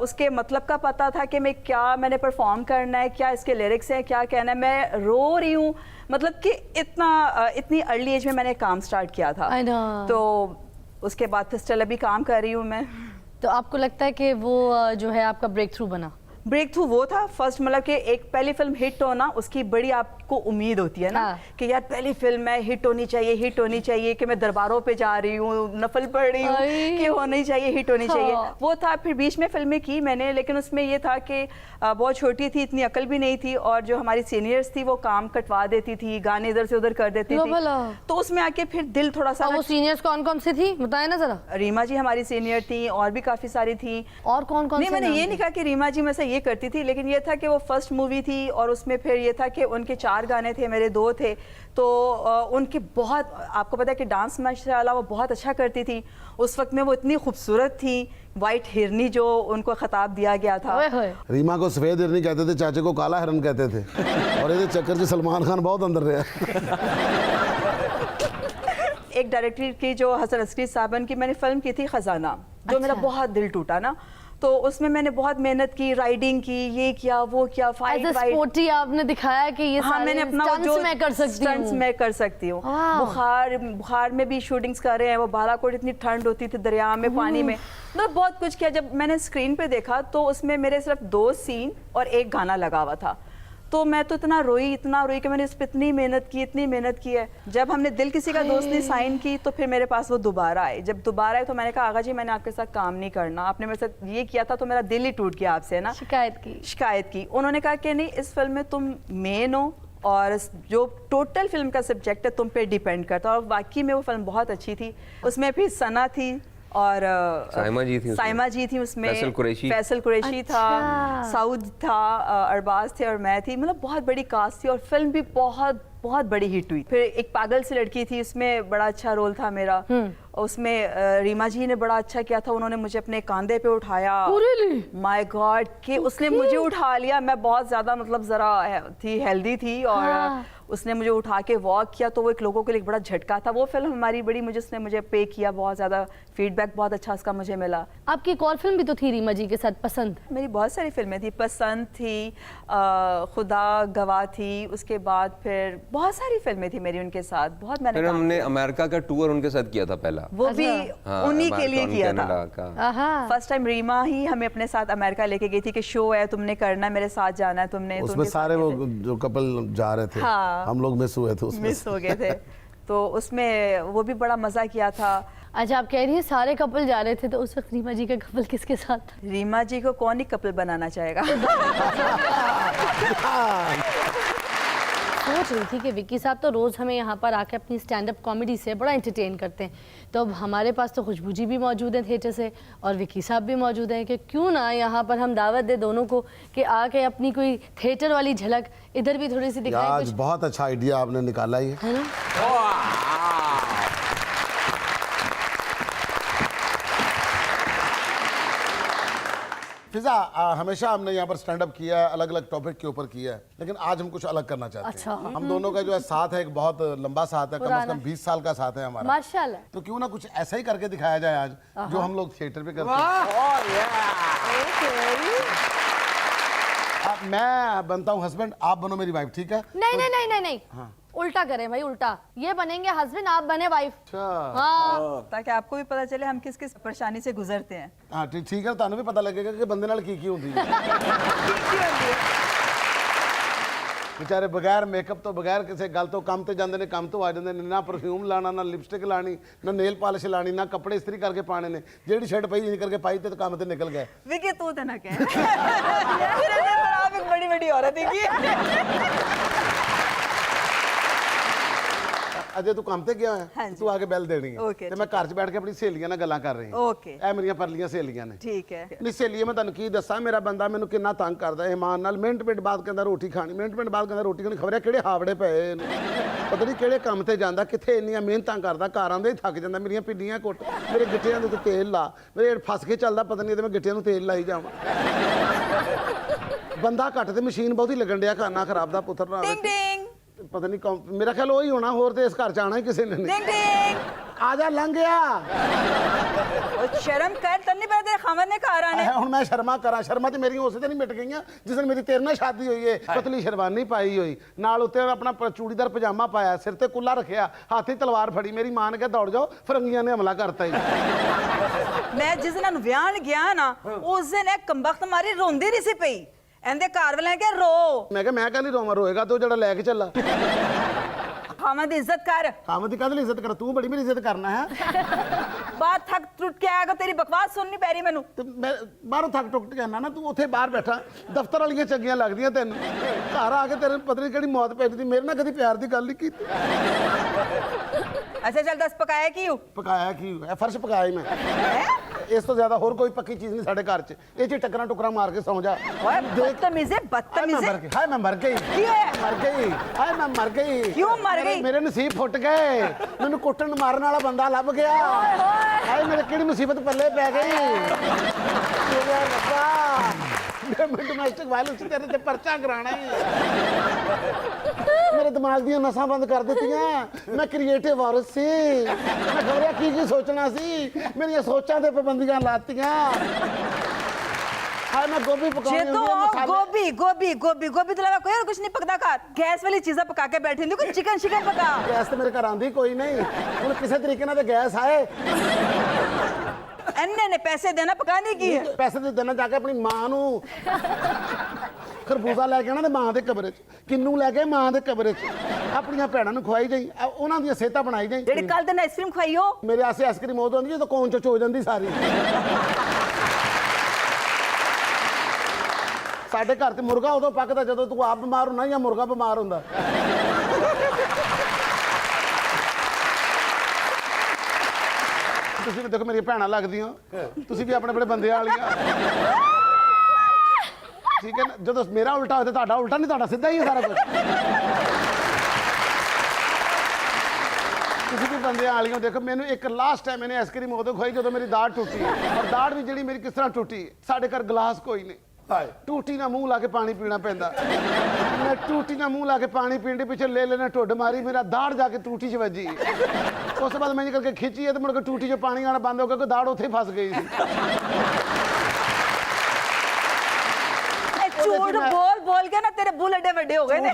उसके मतलब का पता था कि मैं क्या मैंने परफॉर्म करना है, क्या इसके लिरिक्स हैं, क्या कहना है। मैं रो रही हूँ, मतलब कि इतनी अर्ली एज में मैंने काम स्टार्ट किया था। I know। तो उसके बाद फिर स्टिल अभी काम कर रही हूँ मैं। तो आपको लगता है कि वो जो है आपका ब्रेक थ्रू बना? ब्रेक थ्रू वो था फर्स्ट, मतलब कि एक पहली फिल्म हिट होना, उसकी बड़ी आपको उम्मीद होती है ना। हाँ। कि कि यार पहली फिल्म है, हिट होनी चाहिए, हिट होनी चाहिए, कि मैं दरबारों पे जा रही हूँ, नफल पढ़ रही हूँ, कि होनी चाहिए, हिट होनी चाहिए। हाँ। वो था। फिर बीच में फिल्में की मैंने, लेकिन उसमें ये था कि बहुत छोटी थी, इतनी अकल भी नहीं थी, और जो हमारी सीनियर्स थी वो काम कटवा देती थी, गाने इधर से उधर कर देती लो थी। भला। तो उसमें आके फिर दिल थोड़ा सा और वो सीनियर्स कौन कौन सी थी, बताए ना जरा। रीमा जी हमारी सीनियर थी, और भी काफ़ी सारी थी। और कौन कौन नहीं, से मैंने नाम ये थे? नहीं कहा कि रीमा जी में से ये करती थी, लेकिन ये था कि वो फर्स्ट मूवी थी, और उसमें फिर ये था कि उनके 4 गाने थे, मेरे 2 थे। तो उनकी बहुत, आपको पता है कि डांस माशाल्लाह वो बहुत अच्छा करती थी। उस वक्त में वो इतनी खूबसूरत थी, वाइट हिरनी जो उनको खिताब दिया गया था। ओए होए। रीमा को सफ़ेद हिरनी कहते थे, चाचे को काला हिरन कहते थे, और ये चक्कर से सलमान खान बहुत अंदर रहे। एक डायरेक्टर की जो हसन अस्करी साहबन की मैंने फिल्म की थी खजाना, जो मेरा बहुत दिल टूटा ना। तो उसमें मैंने बहुत मेहनत की, राइडिंग की, ये किया वो किया, फाइट As a sporty आपने दिखाया कि ये हाँ, सारे मैंने अपना stunts जो मैं कर सकती स्टंट्स हूँ। मैं कर सकती हूँ। Wow। बुखार में भी शूटिंग्स कर रहे हैं, वो बालाकोट इतनी ठंड होती थी, दरिया में, पानी में, मतलब बहुत कुछ किया। जब मैंने स्क्रीन पे देखा तो उसमें मेरे सिर्फ 2 सीन और 1 गाना लगा हुआ था। तो मैं तो इतना रोई कि मैंने इस पर इतनी मेहनत की है। जब हमने दिल किसी का दोस्त ने साइन की, तो फिर मेरे पास वो दोबारा आए। जब दोबारा आए तो मैंने कहा, आगा जी मैंने आपके साथ काम नहीं करना, आपने मेरे साथ ये किया था तो मेरा दिल ही टूट गया आपसे ना। शिकायत की। उन्होंने कहा कि नहीं, इस फिल्म में तुम मेन हो, और जो टोटल फिल्म का सब्जेक्ट है तुम पे डिपेंड करता है। और वाकई में वो फिल्म बहुत अच्छी थी। उसमें फिर सना थी, और साइमा जी थी उसमें, फैसल कुरैशी था, साउद था, अरबाज थे, और मैं थी। मतलब बहुत बड़ी कास्ट थी, और फिल्म भी बहुत बड़ी हिट हुई। फिर एक पागल सी लड़की थी, उसमें बड़ा अच्छा रोल था मेरा। उसमें रीमा जी ने बड़ा अच्छा किया था, उन्होंने मुझे अपने कंधे पे उठाया। Really? माय गॉड कि उसने मुझे उठा लिया। मैं बहुत ज़्यादा मतलब ज़रा थी, हेल्दी थी, और हाँ। उसने मुझे उठा के वॉक किया, तो वो एक लोगों के लिए एक बड़ा झटका था। वो फिल्म हमारी बड़ी उसने मुझे पे किया, बहुत ज़्यादा फीडबैक बहुत अच्छा उसका मुझे मिला। आपकी एक और फिल्म भी तो थी रीमा जी के साथ, पसंद। मेरी बहुत सारी फिल्में थी, पसंद थी, खुदा गवाह थी, उसके बाद फिर बहुत सारी फिल्में थी मेरी उनके साथ, बहुत मैंने फिर काम हमने किया। अमेरिका का टूर उनके साथ किया था पहला। वो भी हाँ, उन्हीं के लिए अमेरिका, किया कनाडा था। का। आहा। फर्स्ट टाइम रीमा ही हमें अपने साथ अमेरिका लेके गई थी कि शो है, तुमने करना है, मेरे साथ जाना है तुमने। तो उसमें उनके साथ सारे वो गए थे। जो कपल जा रहे थे, हाँ। हम लोग मिस हुए थे उसमें मिस हो गए थे, तो उसमें वो भी बड़ा मजा किया था। अच्छा, आप कह रही है सारे कपल जा रहे थे, तो उस वक्त रीमा जी का कपल किसके साथ था? रीमा जी को कौन ही कपल बनाना चाहेगा। सोच रही थी कि विक्की साहब तो रोज़ हमें यहाँ पर आके अपनी स्टैंड अप कॉमेडी से बड़ा एंटरटेन करते हैं, तो अब हमारे पास तो खुशबू जी भी मौजूद हैं थिएटर से, और विक्की साहब भी मौजूद हैं, कि क्यों ना यहाँ पर हम दावत दें दोनों को कि आके अपनी कोई थिएटर वाली झलक इधर भी थोड़ी सी दिखाएं आज कुछ, बहुत अच्छा आइडिया आपने निकाला ही है ना? फिजा, हमेशा हमने यहाँ पर स्टैंड अप किया है, अलग अलग टॉपिक के ऊपर किया है, लेकिन आज हम कुछ अलग करना चाहते अच्छा। हैं। हम दोनों का जो है साथ है, एक बहुत लंबा साथ है, कम से पुराना। कम 20 साल का साथ है हमारा। माशाल्लाह। तो क्यों ना कुछ ऐसा ही करके दिखाया जाए आज, जो हम लोग थिएटर पे करते हैं। मैं बनता हूँ हस्बैंड, आप बनो मेरी वाइफ, ठीक है? नहीं नहीं नहीं नहीं नहीं, उल्टा करें भाई, उल्टा। ये बनेंगे हस्बैंड, आप बने वाइफ। अच्छा, हाँ, ताकि आपको भी पता चले हम किस किस परेशानी से गुजरते हैं। हाँ ठीक है, ਤੁਹਾਨੂੰ भी पता लगेगा कि बंदे नाल की होती है। बेचारे बगैर मेकअप तो, बगैर किसी गल तो काम ते जांदे ने, काम तो आ जांदे ने, ना परफ्यूम लाना, ना लिपस्टिक लानी, ना नेल पॉलिश लानी, ना कपड़े इस्त्री करके पाने ने, जेड़ी शर्ट पई नहीं करके पाई ते काम ते निकल गए। विकी तू तो ना कह। आप एक बड़ी बड़ी औरत है की। अजय तू काम ते गया है, हाँ जी। तू आके बैल देनी है, ओके, ते मैं घर च बैठ के अपनी सहेलियां नाल गल्लां कर रही हूं। ओके। ए मेरियां परलियां सहेलियां ने। ठीक है। नहीं सहेलियां, मैं तुहानू की दस्सां, मेरा बंदा मैनू किन्ना तंग करदा है, ईमान नाल मिनट मिनट बाद कहंदा रोटी खानी, मिनट मिनट बाद कहंदा रोटी खानी, खबरे किहड़े हावड़े पए ने, पता नहीं किहड़े काम ते जांदा, कित्थे इंनियां मेहनतां करदा, घर आंदे ही थक जांदा, मेरियां पिंडियां कुੱਟ, मेरे गिੱਟਿਆਂ ਦੇ ਉੱਤੇ ਤੇਲ ਲਾ, ਮੇਰੇ ਫਸ ਕੇ ਚੱਲਦਾ, ਪਤਾ ਨਹੀਂ ਤੇ ਮੈਂ गिੱਟਿਆਂ ਨੂੰ ਤੇਲ ਲਾਈ ਜਾਵਾਂ। ਬੰਦਾ ਘੱਟ ਤੇ ਮਸ਼ੀਨ ਬਹੁਤੀ ਲੱਗਣ ਡਿਆ, ਖਾਨਾ ਖਰਾਬ ਦਾ ਪੁੱਤਰ ਨਾ डिंग डिंग ਪਤਾ ਨਹੀਂ ਕੌਣ, ਮੇਰਾ ਖਿਆਲ ਉਹੀ ਹੋਣਾ, ਹੋਰ ਤੇ ਇਸ ਘਰ ਚ ਆਣਾ ਹੀ ਕਿਸੇ ਨੇ ਨਹੀਂ। डिंग डिंग। ਆ ਜਾ ਲੰਘ ਗਿਆ। और शर्म कर, तब नहीं पता तेरे खामद ने घर आने। ਹੁਣ ਮੈਂ ਸ਼ਰਮਾ ਕਰਾਂ, ਸ਼ਰਮਾ ਤੇ ਮੇਰੀਆਂ ਉਸੇ ਤੇ ਨਹੀਂ ਮਿਟ ਗਈਆਂ ਜਿਸ ਦਿਨ ਮੇਰੀ ਤੇਰੇ ਨਾਲ ਸ਼ਾਦੀ ਹੋਈ ਏ, ਪਤਲੀ ਸ਼ਰਵਾਨੀ ਪਾਈ ਹੋਈ, ਨਾਲ ਉੱਤੇ ਆਪਣਾ ਚੂੜੀਦਾਰ ਪਜਾਮਾ ਪਾਇਆ, ਸਿਰ ਤੇ ਕੁੱਲਾ ਰੱਖਿਆ, ਹੱਥ 'ਚ ਤਲਵਾਰ ਫੜੀ, ਮੇਰੀ ਮਾਂ ਨੇ ਕਿਹਾ ਦੌੜ ਜਾਓ, ਫਰੰਗੀਆਂ ਨੇ ਹਮਲਾ ਕਰਤਾ ਹੀ। मैं जिस दिन विआहन गया ना, उस दिन एक कमबख्त मारी रोंदी नहीं सी पई, एंदे घर वाले के रो। ਮੈਂ ਕਿਹਾ ਮੈਂ ਕਾਹਲੀ ਰੋਵਾਂ, ਰੋਏਗਾ ਤੂੰ ਜਿਹੜਾ ਲੈ ਕੇ ਚੱਲਾ। खामद इज्जत कर। ਕਾਮਤ ਦੀ ਕਾਹਦੀ ਇੱਜ਼ਤ ਕਰ, ਤੂੰ ਬੜੀ ਮੇਰੀ ਇੱਜ਼ਤ ਕਰਨਾ ਹੈ। बात थक टूट के आएगा, तेरी बकवास सुननी पै रही मैनू। ਤੇ ਮੈਂ ਬਾਹਰੋਂ ਥੱਕ ਟੁੱਟ ਜਾਣਾ ਨਾ, ਤੂੰ ਉੱਥੇ ਬਾਹਰ ਬੈਠਾ, ਦਫ਼ਤਰ ਵਾਲੀਆਂ ਚੰਗੀਆਂ ਲੱਗਦੀਆਂ ਤੈਨੂੰ, ਘਰ ਆ ਕੇ ਤੇਰੇ ਪਤਾ ਨਹੀਂ ਕਿਹੜੀ ਮੌਤ ਪੈਂਦੀ, ਮੇਰੇ ਨਾਲ ਕਦੀ ਪਿਆਰ ਦੀ ਗੱਲ ਨਹੀਂ ਕੀਤੀ। अच्छा चल, 10 पकाया की हूँ। ਪਕਾਇਆ ਕੀ ਹੈ, ਫਰਸ਼ ਪਕਾਇਆ ਹੀ ਮੈਂ। ਇਸ ਤੋਂ ਜ਼ਿਆਦਾ ਹੋਰ ਕੋਈ ਪੱਕੀ ਚੀਜ਼ ਨਹੀਂ ਸਾਡੇ ਘਰ 'ਚ, ਇਹ 'ਚ ਟੱਕਰਾਂ ਟੁਕਰਾਂ ਮਾਰ ਕੇ ਸੌਂ ਜਾ। ओए बदतमीज़ है, बदतमीज़ है। ਹਾਏ ਮੈਂ ਮਰ ਗਈ, ਕੀ ਹੋਇਆ? ਮਰ ਗਈ, ਹਾਏ ਮੈਂ ਮਰ ਗਈ। ਕਿਉਂ ਮਰ ਗਈ? ਮੇਰੇ ਨਸੀਬ ਫੁੱਟ ਗਏ, ਮੈਨੂੰ ਕੁੱਟਣ ਮਾਰਨ ਵਾਲਾ ਬੰਦਾ ਲੱਭ ਗਿਆ। ਹਾਏ ਮੇਰੇ ਕਿਹੜੀ ਮੁਸੀਬਤ ਪੱਲੇ ਪੈ ਗਈ। ਮੇਰੇ ਰੱਬਾ, ਮੈਂ ਡੋਮੈਸਟਿਕ ਵਾਇਲੈਂਸ ਤੇਰੇ ਤੇ ਪਰਚਾ ਕਰਾਣਾ ਹੀ। ਮੇਰੇ ਦਿਮਾਗ ਦੀਆਂ ਨਸਾਂ ਬੰਦ ਕਰ ਦਿੱਤੀਆਂ। ਮੈਂ ਕ੍ਰੀਏਟਿਵ ਔਰਤ ਸੀ, ਮੈਂ ਖਬਰਿਆ ਕੀ ਸੋਚਣਾ ਸੀ, ਮੇਰੀਆਂ ਸੋਚਾਂ ਤੇ ਪਾਬੰਦੀਆਂ ਲਾਤੀਆਂ। हाय मैं गोभी पकाऊंगी, जे तो गोभी गोभी गोभी गोभी तो लगा कोई और कुछ नहीं पकता घर, गैस वाली चीजें पका के बैठी हूं, कुछ चिकन शिकन पका। गैस तो मेरे घर आंदी कोई नहीं, ਹੁਣ ਕਿਸੇ ਤਰੀਕੇ ਨਾਲ ਤੇ ਗੈਸ ਆਏ। अन्य ने पैसे देना पकाने की है। ਪੈਸੇ ਤੇ ਦੇਣਾ ਜਾ ਕੇ ਆਪਣੀ ਮਾਂ ਨੂੰ ਖਰਬੂਜ਼ਾ ਲੈ ਕੇ ਆਣਾ ਤੇ ਮਾਂ ਦੇ ਕਬਰੇ 'ਚ, ਕਿੰਨੂ ਲੈ ਕੇ ਮਾਂ ਦੇ ਕਬਰੇ 'ਚ, ਆਪਣੀਆਂ ਭੈਣਾਂ ਨੂੰ ਖਵਾਈ ਜਾਈ, ਉਹਨਾਂ ਦੀਆਂ ਸਿਹਤਾਂ ਬਣਾਈ ਜਾਈ। ਜਿਹੜੀ ਕੱਲ ਦਿਨ ਆਈਸਕ੍ਰੀਮ ਖਾਈ ਹੋ, ਮੇਰੇ ਆਸੇ ਆਈਸਕ੍ਰੀਮ ਉਦੋਂ ਆਉਂਦੀ ਜਦੋਂ ਕੌਣ ਚ ਹੋ ਜਾਂਦੀ ਸਾਰੀ। ਸਾਡੇ ਘਰ ਤੇ ਮੁਰਗਾ ਉਦੋਂ ਪੱਕਦਾ ਜਦੋਂ ਤੂੰ ਆਪ ਬਿਮਾਰ ਹੁੰਦਾ ਜਾਂ ਮੁਰਗਾ ਬਿਮਾਰ ਹੁੰਦਾ। ਤੁਸੀਂ ਵੀ ਦੇਖੋ ਮੇਰੀਆਂ ਭੈਣਾਂ ਲੱਗਦੀਆਂ, ਤੁਸੀਂ ਵੀ ਆਪਣੇ ਆਪਣੇ ਬੰਦੇ ਵਾਲੀਆਂ, ਠੀਕ ਹੈ ਨਾ। ਜਦੋਂ ਮੇਰਾ ਉਲਟਾ ਹੋਏ ਤੇ ਤੁਹਾਡਾ ਉਲਟਾ, ਨਹੀਂ ਤੁਹਾਡਾ ਸਿੱਧਾ ਹੀ ਹੈ ਸਾਰਾ ਕੁਝ। ਕਿਸੇ ਵੀ ਬੰਦੇ ਵਾਲੀਆਂ ਦੇਖੋ ਮੈਨੂੰ ਇੱਕ ਲਾਸਟ ਟਾਈਮ ਮੈंने ਆਈਸਕ੍ਰੀਮ ਉਦੋਂ ਖਵਾਈ ਜਦੋਂ ਮੇਰੀ ਦਾੜ ਟੁੱਟੀ ਔਰ ਦਾੜ ਵੀ ਜਿਹੜੀ ਮੇਰੀ ਕਿਸ ਤਰ੍ਹਾਂ ਟੁੱਟੀ ਸਾਡੇ ਘਰ ਗਲਾਸ ਕੋਈ ਨਹੀਂ ਹਾਏ ਟੂਟੀ ਨਾਲ ਮੂੰਹ ਲਾ ਕੇ ਪਾਣੀ ਪੀਣਾ ਪੈਂਦਾ ਮੈਂ ਟੂਟੀ ਨਾਲ ਮੂੰਹ ਲਾ ਕੇ ਪਾਣੀ ਪੀਣ ਦੇ ਪਿੱਛੇ ਲੈ ਲੈਣਾ ਢੁੱਡ ਮਾਰੀ ਮੇਰਾ ਦਾੜ ਜਾ ਕੇ ਟੂਟੀ 'ਚ ਵੱਜੀ ਉਸ ਤੋਂ ਬਾਅਦ ਮੈਂ ਕਰਕੇ ਖਿੱਚੀ ਤੇ ਮੁੜ ਕੇ ਟੂਟੀ 'ਚ ਪਾਣੀ ਆਣਾ ਬੰਦ ਹੋ ਗਿਆ ਕਿ ਦਾੜ ਉੱਥੇ ਫਸ ਗਈ ਸੀ झूठ बोल बोल के ना तेरे बुल एडे बड़े हो गए ने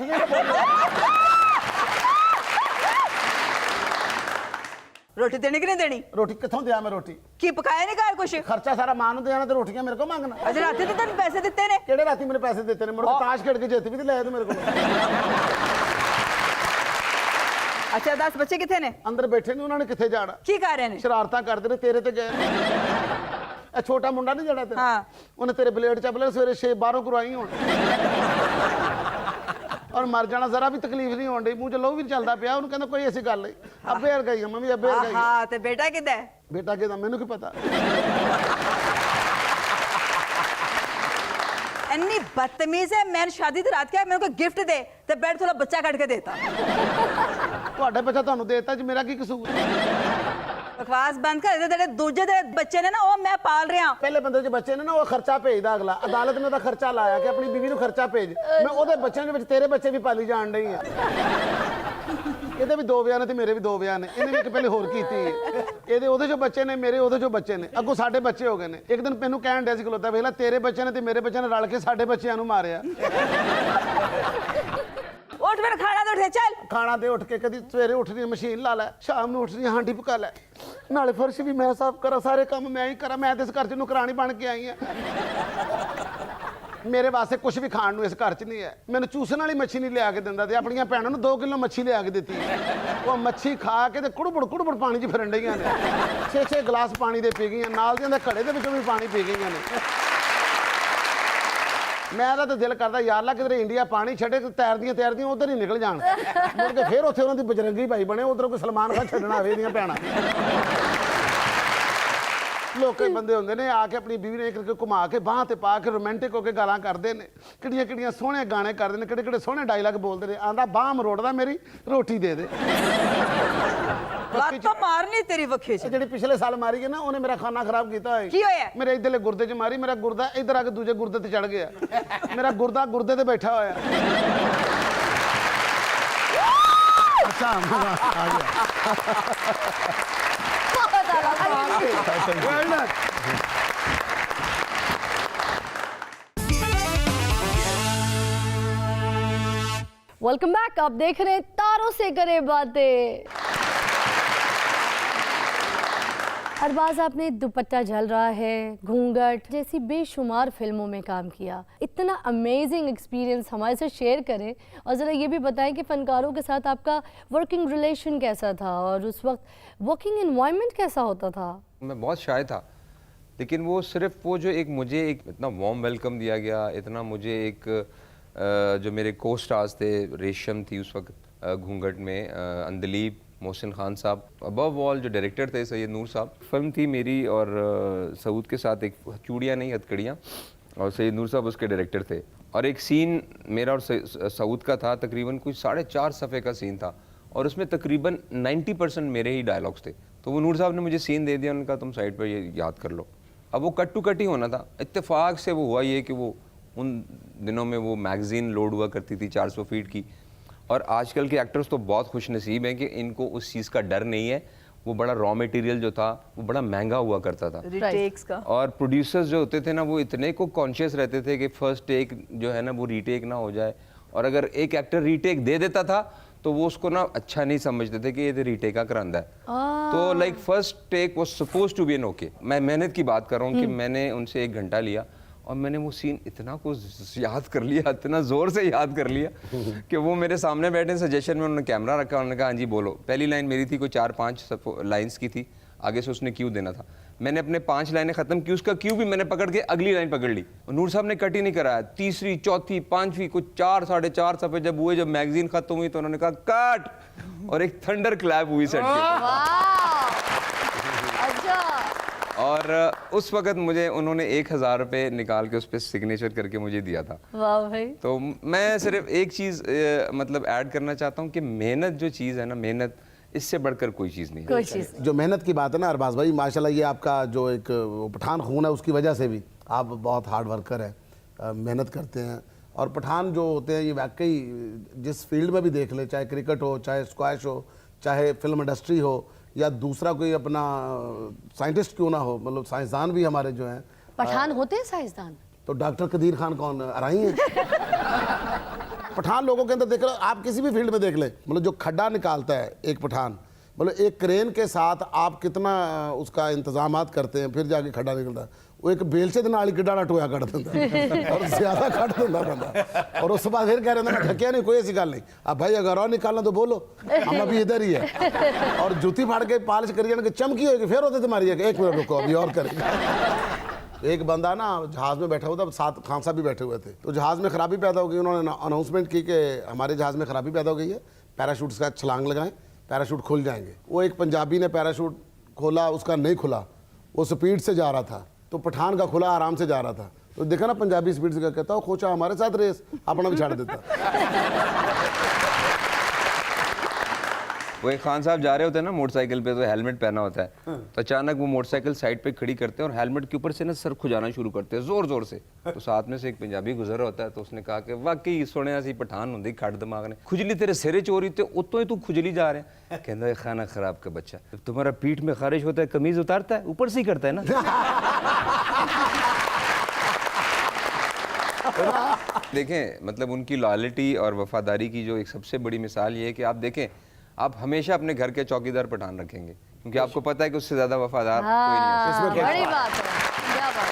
रोटी देनी कि नहीं देनी ਰੋਟੀ ਕਿੱਥੋਂ ਦਿਆਂ ਮੈਂ ਰੋਟੀ की पकाया नहीं घर कुछ ਖਰਚਾ ਸਾਰਾ ਮਾਂ ਨੂੰ ਦੇਣਾ ਤੇ ਰੋਟੀਆਂ ਮੇਰੇ ਕੋਲ ਮੰਗਣਾ अज रात तो तेन पैसे दिते ने ਕਿਹੜੇ ਰਾਤੀ ਮੈਨੂੰ ਪੈਸੇ ਦਿੱਤੇ ਨੇ ਮੁੜ ਕੇ ਤਾਸ਼ ਖੇਡ ਕੇ ਜਿੱਤ ਵੀ ਤੇ ਲੈ ਤੂੰ ਮੇਰੇ ਕੋਲ अच्छा 10 बच्चे किथे ने ਅੰਦਰ ਬੈਠੇ ਨੇ ਉਹਨਾਂ ਨੇ ਕਿੱਥੇ ਜਾਣਾ की कर रहे ने ਸ਼ਰਾਰਤਾਂ ਕਰਦੇ ਨੇ ਤੇਰੇ ਤੇ ਗਏ ਨੇ ਇਹ ਛੋਟਾ ਮੁੰਡਾ ਨਹੀਂ ਜਿਹੜਾ ਤੇਰਾ ਹਾਂ। ਉਹਨੇ ਤੇਰੇ ਬਲੇਡ ਚੱਪਲੇ ਸਵੇਰੇ 6 12 ਕਰਵਾਈ ਹੁਣ ਔਰ ਮਰ ਜਾਣਾ ਜ਼ਰਾ ਵੀ ਤਕਲੀਫ ਨਹੀਂ ਹੋਣ ਡਈ ਮੂੰਹ ਚ ਲਹੂ ਵੀ ਨੀ ਚੱਲਦਾ ਪਿਆ ਉਹਨੂੰ ਕਹਿੰਦਾ ਕੋਈ ਐਸੀ ਗੱਲ ਨਹੀਂ ਅੱਬੇ ਵਰ ਗਈ ਮੰਮੀ ਅੱਬੇ ਵਰ ਗਈ हाँ तो बेटा किधर है ਬੇਟਾ ਕਿਹਦਾ ਮੈਨੂੰ ਕੀ ਪਤਾ इतनी बदतमीज है मैंने शादी तो रात क्या मेरे को गिफ्ट दे तो बैठ थोड़ा बच्चा काट के देता ਤੁਹਾਡਾ ਬੱਚਾ ਤੁਹਾਨੂੰ ਦੇਤਾ ਜੀ ਮੇਰਾ ਕੀ ਕਸੂਰ बकवास बंद कर दे तेरे दूजे दे बच्चे ने ना वो मैं पाल रहा ਪਹਿਲੇ ਬੰਦੇ ਦੇ ਬੱਚੇ ਨੇ ਨਾ ਉਹ ਖਰਚਾ ਭੇਜਦਾ ਅਗਲਾ ਅਦਾਲਤ ਨੇ ਤਾਂ ਖਰਚਾ ਲਾਇਆ ਕਿ ਆਪਣੀ ਬੀਵੀ ਨੂੰ ਖਰਚਾ ਭੇਜ ਮੈਂ ਉਹਦੇ ਬੱਚਿਆਂ ਦੇ ਵਿੱਚ ਤੇਰੇ ਬੱਚੇ ਵੀ ਪਾਲੀ ਜਾਣ ਡਈ ਆ ਇਹਦੇ ਵੀ 2 ਵਿਆਹ ਨੇ ਤੇ ਮੇਰੇ ਵੀ 2 ਵਿਆਹ ਨੇ ਇਹਨੇ ਵੀ ਇੱਕ ਪਹਿਲੇ ਹੋਰ ਕੀਤੀ ਇਹਦੇ ਉਹਦੇ ਜੋ ਬੱਚੇ ਨੇ ਮੇਰੇ ਉਹਦੇ ਜੋ ਬੱਚੇ ਨੇ ਅੱਗੋਂ ਸਾਡੇ ਬੱਚੇ ਹੋ ਗਏ ਨੇ ਇੱਕ ਦਿਨ ਮੈਨੂੰ ਕਹਿਣ ਡਿਆ ਸੀ ਖਲੋਤਾ ਵੇਖ ਲੈ ਤੇਰੇ ਬੱਚੇ ਨੇ ਤੇ ਮੇਰੇ ਬੱਚੇ ਨੇ ਰਲ ਕੇ ਸਾਡੇ ਬੱਚਿਆਂ ਨੂੰ ਮਾਰਿਆ उठ मेरा खाना तो उठे चल ਖਾਣਾ ਦੇ ਉੱਠ ਕੇ ਕਦੀ ਸਵੇਰੇ ਉੱਠਦੀ ਮਸ਼ੀਨ ਲਾ ਲੈ ਸ਼ਾਮ ਨੂੰ ਉੱਠਦੀ ਹਾਂਡੀ ਪਕਾ ਲੈ ਨਾਲੇ ਫਰਸ਼ ਵੀ ਮੈਂ ਸਾਫ਼ ਕਰਾਂ ਸਾਰੇ ਕੰਮ ਮੈਂ ਹੀ ਕਰਾਂ ਮੈਂ ਤੇ ਇਸ ਘਰ 'ਚ ਨੁਕਰਾਣੀ ਬਣ ਕੇ ਆਈ ਆ ਮੇਰੇ ਵਾਸਤੇ ਕੁਝ ਵੀ ਖਾਣ ਨੂੰ ਇਸ ਘਰ 'ਚ ਨਹੀਂ ਹੈ ਮੈਨੂੰ ਚੂਸਣ ਵਾਲੀ ਮੱਛੀ ਨਹੀਂ ਲਿਆ ਕੇ ਦਿੰਦਾ ਤੇ ਆਪਣੀਆਂ ਭੈਣਾਂ ਨੂੰ 2 ਕਿਲੋ ਮੱਛੀ ਲਿਆ ਕੇ ਦਿੱਤੀ ਉਹ ਮੱਛੀ ਖਾ ਕੇ ਤੇ ਕੁੜਬੁੜ ਪਾਣੀ 'ਚ ਫਿਰਨ ਡਈਆਂ ਨੇ 6 ਗਲਾਸ ਪਾਣੀ ਦੇ ਪੀ ਗਈਆਂ ਨਾਲ ਦੀਆਂ ਦੇ ਘੜੇ ਦੇ ਵਿੱਚੋਂ ਵੀ ਪਾਣੀ ਪੀ ਗਈਆਂ ਨੇ ਮੇਰਾ ਤਾਂ ਦਿਲ ਕਰਦਾ ਯਾਰ ਲਾ ਕਿਧਰੇ ਇੰਡੀਆ ਪਾਣੀ ਛੱਡੇ ਤੇ ਤੈਰਦੀਆਂ ਉਧਰ ਹੀ ਨਿਕਲ ਜਾਣ ਮੁੜ ਕੇ ਫਿਰ ਉੱਥੇ ਉਹਨਾਂ ਦੀ ਬਜਰੰਗੀ ਭਾਈ ਬਣੇ ਉਧਰੋਂ ਕੋਈ ਸਲਮਾਨ ਖਾਨ ਛੱਡਣਾ ਆਵੇ ਦੀਆਂ ਭੈਣਾਂ ਲੋਕੇ ਬੰਦੇ ਹੁੰਦੇ ਨੇ ਆ ਕੇ ਆਪਣੀ ਬੀਵੀ ਨੇ ਕਰਕੇ ਘੁਮਾ ਕੇ ਬਾਹਾਂ ਤੇ ਪਾ ਕੇ ਰੋਮਾਂਟਿਕ ਹੋ ਕੇ ਗਾਲਾਂ ਕੱਢਦੇ ਨੇ ਕਿਹੜੀਆਂ ਸੋਹਣੇ ਗਾਣੇ ਕਰਦੇ ਨੇ ਕਿਹੜੇ ਸੋਹਣੇ ਡਾਇਲੌਗ ਬੋਲਦੇ ਨੇ ਆਂਦਾ ਬਾਹ ਮਰੋੜਦਾ ਮੇਰੀ ਰੋਟੀ ਦੇ ਦੇ बात तो मारनी तेरी वखे से ਜਿਹੜੀ ਪਿਛਲੇ ਸਾਲ ਮਾਰੀ ਗਈ ਨਾ ਉਹਨੇ ਮੇਰਾ ਖਾਣਾ ਖਰਾਬ ਕੀਤਾ ਹੋਇਆ ਕੀ ਹੋਇਆ ਮੇਰੇ ਇਧਰਲੇ ਗੁਰਦੇ 'ਚ ਮਾਰੀ ਮੇਰਾ ਗੁਰਦਾ ਇਧਰ ਆ ਕੇ ਦੂਜੇ ਗੁਰਦੇ ਤੇ ਚੜ ਗਿਆ ਮੇਰਾ ਗੁਰਦਾ ਗੁਰਦੇ ਤੇ ਬੈਠਾ ਹੋਇਆ ਅੱਛਾ ਆ ਗਿਆ Well done. Welcome back. आप देख रहे हैं तारों से करे बातें। अरबाज, आपने दुपट्टा झल रहा है, घूंघट जैसी बेशुमार फिल्मों में काम किया। इतना अमेजिंग एक्सपीरियंस हमारे साथ शेयर करें और ज़रा ये भी बताएं कि फ़नकारों के साथ आपका वर्किंग रिलेशन कैसा था और उस वक्त वर्किंग एनवायरनमेंट कैसा होता था। मैं बहुत शाय था, लेकिन वो सिर्फ वो जो एक मुझे एक इतना वार्म वेलकम दिया गया, इतना मुझे एक जो मेरे को स्टार्स थे, रेशम थी उस वक्त घूंघट में, अंदलीब, मोहसिन खान साहब, अबव ऑल जो डायरेक्टर थे सैयद नूर साहब। फिल्म थी मेरी और सऊद के साथ, एक चूड़ियाँ नहीं हथकड़ियाँ, और सैयद नूर साहब उसके डायरेक्टर थे। और एक सीन मेरा और सऊद का था, तकरीबन कुछ 4.5 सफ़े का सीन था और उसमें तकरीबन 90% मेरे ही डायलॉग्स थे। तो वो नूर साहब ने मुझे सीन दे दिया, उनका तुम साइड पर ये याद कर लो। अब वो कट टू कट ही होना था। इत्तेफाक से वो हुआ ये कि वो उन दिनों में वो मैगज़ीन लोड हुआ करती थी 400 फीट की, और आजकल के एक्टर्स तो बहुत खुश नसीब हैं कि इनको उस चीज़ का डर नहीं है। वो बड़ा रॉ मटेरियल जो था वो बड़ा महंगा हुआ करता था, रिटेक्स का। और प्रोड्यूसर्स जो होते थे ना वो इतने को कॉन्शियस रहते थे कि फर्स्ट टेक जो है ना वो रीटेक ना हो जाए, और अगर एक एक्टर रीटेक दे देता था तो वो उसको ना अच्छा नहीं समझते थे कि ये तो रीटेक का करांदा है। तो like first take was suppose to be an okay. मैं मेहनत की बात कर रहा हूँ कि मैंने उनसे 1 घंटा लिया और मैंने वो सीन इतना कुछ याद कर लिया, इतना ज़ोर से याद कर लिया कि वो मेरे सामने बैठे, सजेशन में उन्होंने कैमरा रखा, उन्होंने कहा हाँ जी बोलो। पहली लाइन मेरी थी, कोई 4-5 लाइन्स की थी, आगे से उसने क्यू देना था। मैंने अपने 5 लाइनें ख़त्म की, उसका क्यू भी मैंने पकड़ के अगली लाइन पकड़ ली। नूर साहब ने कट ही नहीं कराया। तीसरी, चौथी, 5वीं, कुछ 4-4.5 सफ़े जब हुए, जब मैगजीन ख़त्म हुई तो उन्होंने कहा कट, और एक थंडर क्लैप हुई सेट पे। और उस वक्त मुझे उन्होंने 1000 रुपये निकाल के उस पर सिग्नेचर करके मुझे दिया था। वाह भाई। तो मैं सिर्फ एक चीज़ मतलब ऐड करना चाहता हूँ कि मेहनत जो चीज़ है ना, मेहनत इससे बढ़कर कोई चीज़ नहीं है। कोई चीज़ जो मेहनत की बात है ना अरबाज भाई, माशाल्लाह ये आपका जो एक वो पठान खून है उसकी वजह से भी आप बहुत हार्ड वर्कर हैं, मेहनत करते हैं। और पठान जो होते हैं ये वाकई जिस फील्ड में भी देख ले, चाहे क्रिकेट हो, चाहे स्क्वैश हो, चाहे फिल्म इंडस्ट्री हो, या दूसरा कोई अपना साइंटिस्ट क्यों ना हो, मतलब साइंसदान भी हमारे जो हैं। पठान होते हैं साइंसदान? तो डॉक्टर कदीर खान कौन अराई हैं? पठान लोगों के अंदर देख लो, आप किसी भी फील्ड में देख ले, मतलब जो खड्डा निकालता है एक पठान, मतलब एक क्रेन के साथ आप कितना उसका इंतजामात करते हैं, फिर जाके खड्डा निकलता है। वो एक बेलचे ਦੇ ਨਾਲ ਹੀ ਕਿੱਡਾ ਟੋਇਆ ਕੱਢ ਦਿੰਦਾ और ज़्यादा ਕੱਢ ਦਿੰਦਾ ਬੰਦਾ, और उस बाद फिर कह रहे हैं मैं थकिया नहीं, कोई ऐसी गल नहीं। अब भाई अगर और निकालना तो बोलो, हम अभी इधर ही है। और जूती फाड़ के पालिश करी जाने चमकी होगी, फिर होते तुम्हारी एक मिनट रुको अभी और करेंगे। एक बंदा ना जहाज़ में बैठा हुआ था, साथ खान साहब भी बैठे हुए थे, तो जहाज़ में ख़राबी पैदा हो गई। उन्होंने अनाउंसमेंट की कि हमारे जहाज़ में ख़राबी पैदा हो गई है, पैराशूट का छलांग लगाएं, पैराशूट खुल जाएंगे। वो एक पंजाबी ने पैराशूट खोला, उसका नहीं खुला, वो स्पीड से जा रहा था, तो पठान का खुला आराम से जा रहा था। तो देखा ना पंजाबी स्पीड से क्या कहता, वो खोचा हमारे साथ रेस, अपना भी छाड़ देता। वो एक खान साहब जा रहे होते हैं ना मोटरसाइकिल पे, तो हेलमेट पहना होता है, तो अचानक वो मोटरसाइकिल साइड पे खड़ी करते हैं और हेलमेट के ऊपर से ना सर खुजाना शुरू करते हैं जोर जोर से। तो साथ में से एक पंजाबी गुजर रहा होता है, तो उसने कहा कि वाकई सुने सी पठान होंदी खड़ दिमाग ने, खुजली तेरे सिरे चोरी ते उतो ही तू खुजली जा रहे हैं। कहता है खाना खराब का बच्चा, जब तुम्हारा पीठ में खारिश होता है कमीज उतारता है, ऊपर से ही करता है ना। देखें मतलब उनकी लॉयल्टी और वफादारी की जो एक सबसे बड़ी मिसाल ये है कि आप देखें, आप हमेशा अपने घर के चौकीदार पठान रखेंगे, क्योंकि आपको पता है कि उससे ज्यादा वफादार कोई नहीं है। हाँ, बड़ी बात है, क्या बात।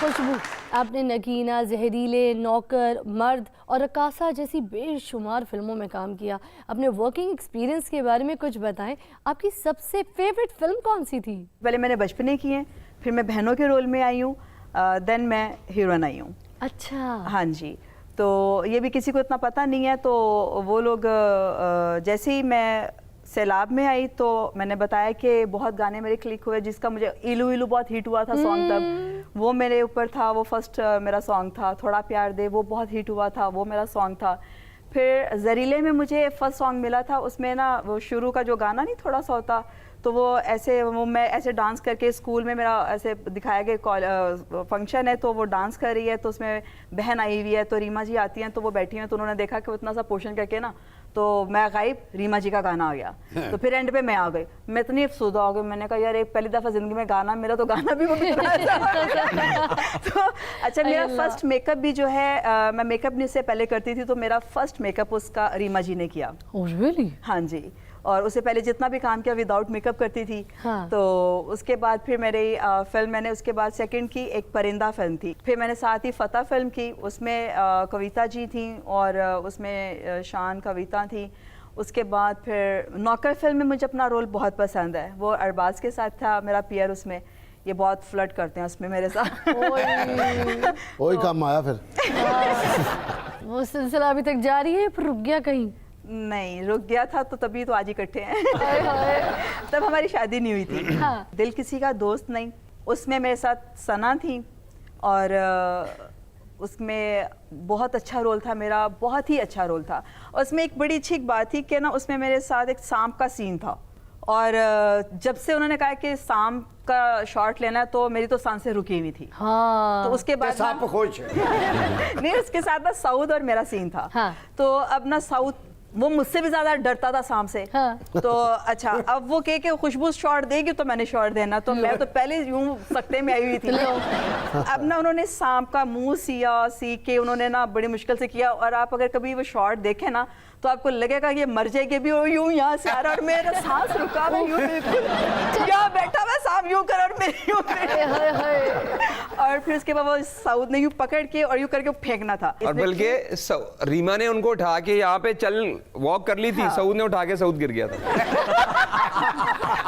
खुशबू, आपने नगीना, जहरीले, नौकर, मर्द और रकासा जैसी बेशुमार फिल्मों में काम किया। अपने वर्किंग एक्सपीरियंस के बारे में कुछ बताएं। आपकी सबसे फेवरेट फिल्म कौन सी थी? पहले मैंने बचपने की है, फिर मैं बहनों के रोल में आई हूँ, देन मैं हीरोइन आई हूँ। अच्छा। हाँ जी, तो ये भी किसी को इतना पता नहीं है। तो वो लोग जैसे ही मैं सैलाब में आई तो मैंने बताया कि बहुत गाने मेरे क्लिक हुए, जिसका मुझे इलू इलू बहुत हिट हुआ था सॉन्ग, तब वो मेरे ऊपर था, वो फर्स्ट मेरा सॉन्ग था। थोड़ा प्यार दे वो बहुत हिट हुआ था, वो मेरा सॉन्ग था। फिर जहरीले में मुझे फर्स्ट सॉन्ग मिला था, उसमें ना वो शुरू का जो गाना नहीं थोड़ा सा होता, तो वो ऐसे वो मैं ऐसे डांस करके स्कूल में मेरा ऐसे दिखाया गया फंक्शन है, तो वो डांस कर रही है, तो उसमें बहन आई हुई है, तो रीमा जी आती हैं, तो वो बैठी हैं, तो उन्होंने देखा कि वो इतना सा पोषण करके ना, तो मैं गायब, रीमा जी का गाना आ गया। तो फिर एंड पे मैं आ गई, मैं इतनी अफसुदा हो गई, मैंने कहा यार एक पहली दफ़ा ज़िंदगी में गाना मेरा, तो गाना भी वो तो अच्छा मेरा फर्स्ट मेकअप भी जो है मैं मेकअप नहीं से पहले करती थी, तो मेरा फर्स्ट मेकअप उसका रीमा जी ने किया। Oh, really? हाँ जी, और उससे पहले जितना भी काम किया विदाउट मेकअप करती थी। हाँ। तो उसके बाद फिर मेरी फिल्म मैंने उसके बाद सेकंड की एक परिंदा फिल्म थी, फिर मैंने साथ ही फतह फिल्म की, उसमें कविता जी थी और उसमें शान कविता थी। उसके बाद फिर नौकर फिल्म में मुझे अपना रोल बहुत पसंद है, वो अरबाज के साथ था मेरा पियर, उसमें ये बहुत फ्लर्ट करते हैं उसमें मेरे साथ। वही काम आया फिर। वो सिलसिला अभी तक जारी है, फिर रुक गया कहीं? नहीं, रुक गया था तो तभी तो आज इकट्ठे हैं। तब हमारी शादी नहीं हुई थी। हाँ। दिल किसी का दोस्त नहीं, उसमें मेरे साथ सना थी और उसमें बहुत अच्छा रोल था मेरा, बहुत ही अच्छा रोल था। और उसमें एक बड़ी अच्छी बात थी कि ना उसमें मेरे साथ एक सांप का सीन था, और जब से उन्होंने कहा कि सांप का शॉट लेना है तो मेरी तो सांसें रुकी हुई थी। हाँ। तो उसके बाद सांप खुश नहीं, उसके साथ ना साउद और मेरा सीन था। हाँ। तो अब ना साउद वो मुझसे भी ज्यादा डरता था सांप से। हाँ। तो अच्छा, अब वो कह के खुशबू शॉट देगी तो मैंने शॉट देना, तो मैं तो पहले यूं सकते में आई हुई थी। अब ना उन्होंने सांप का मुंह सी के उन्होंने ना बड़ी मुश्किल से किया, और आप अगर कभी वो शॉट देखें ना तो आपको लगेगा कि ये मर जाएगी भी, और यूं यहाँ से आ रहा और मेरा सांस रुका हुआ यूं बिल्कुल क्या बैठा हुआ सांप यूं कर और मेरी यूं और फिर उसके बाद वो साउद ने यूं पकड़ के और यूं करके फेंकना था। और बल्कि रीमा ने उनको उठा के यहाँ पे चल वॉक कर ली थी। हाँ। सऊद ने उठा के सऊद गिर गया था।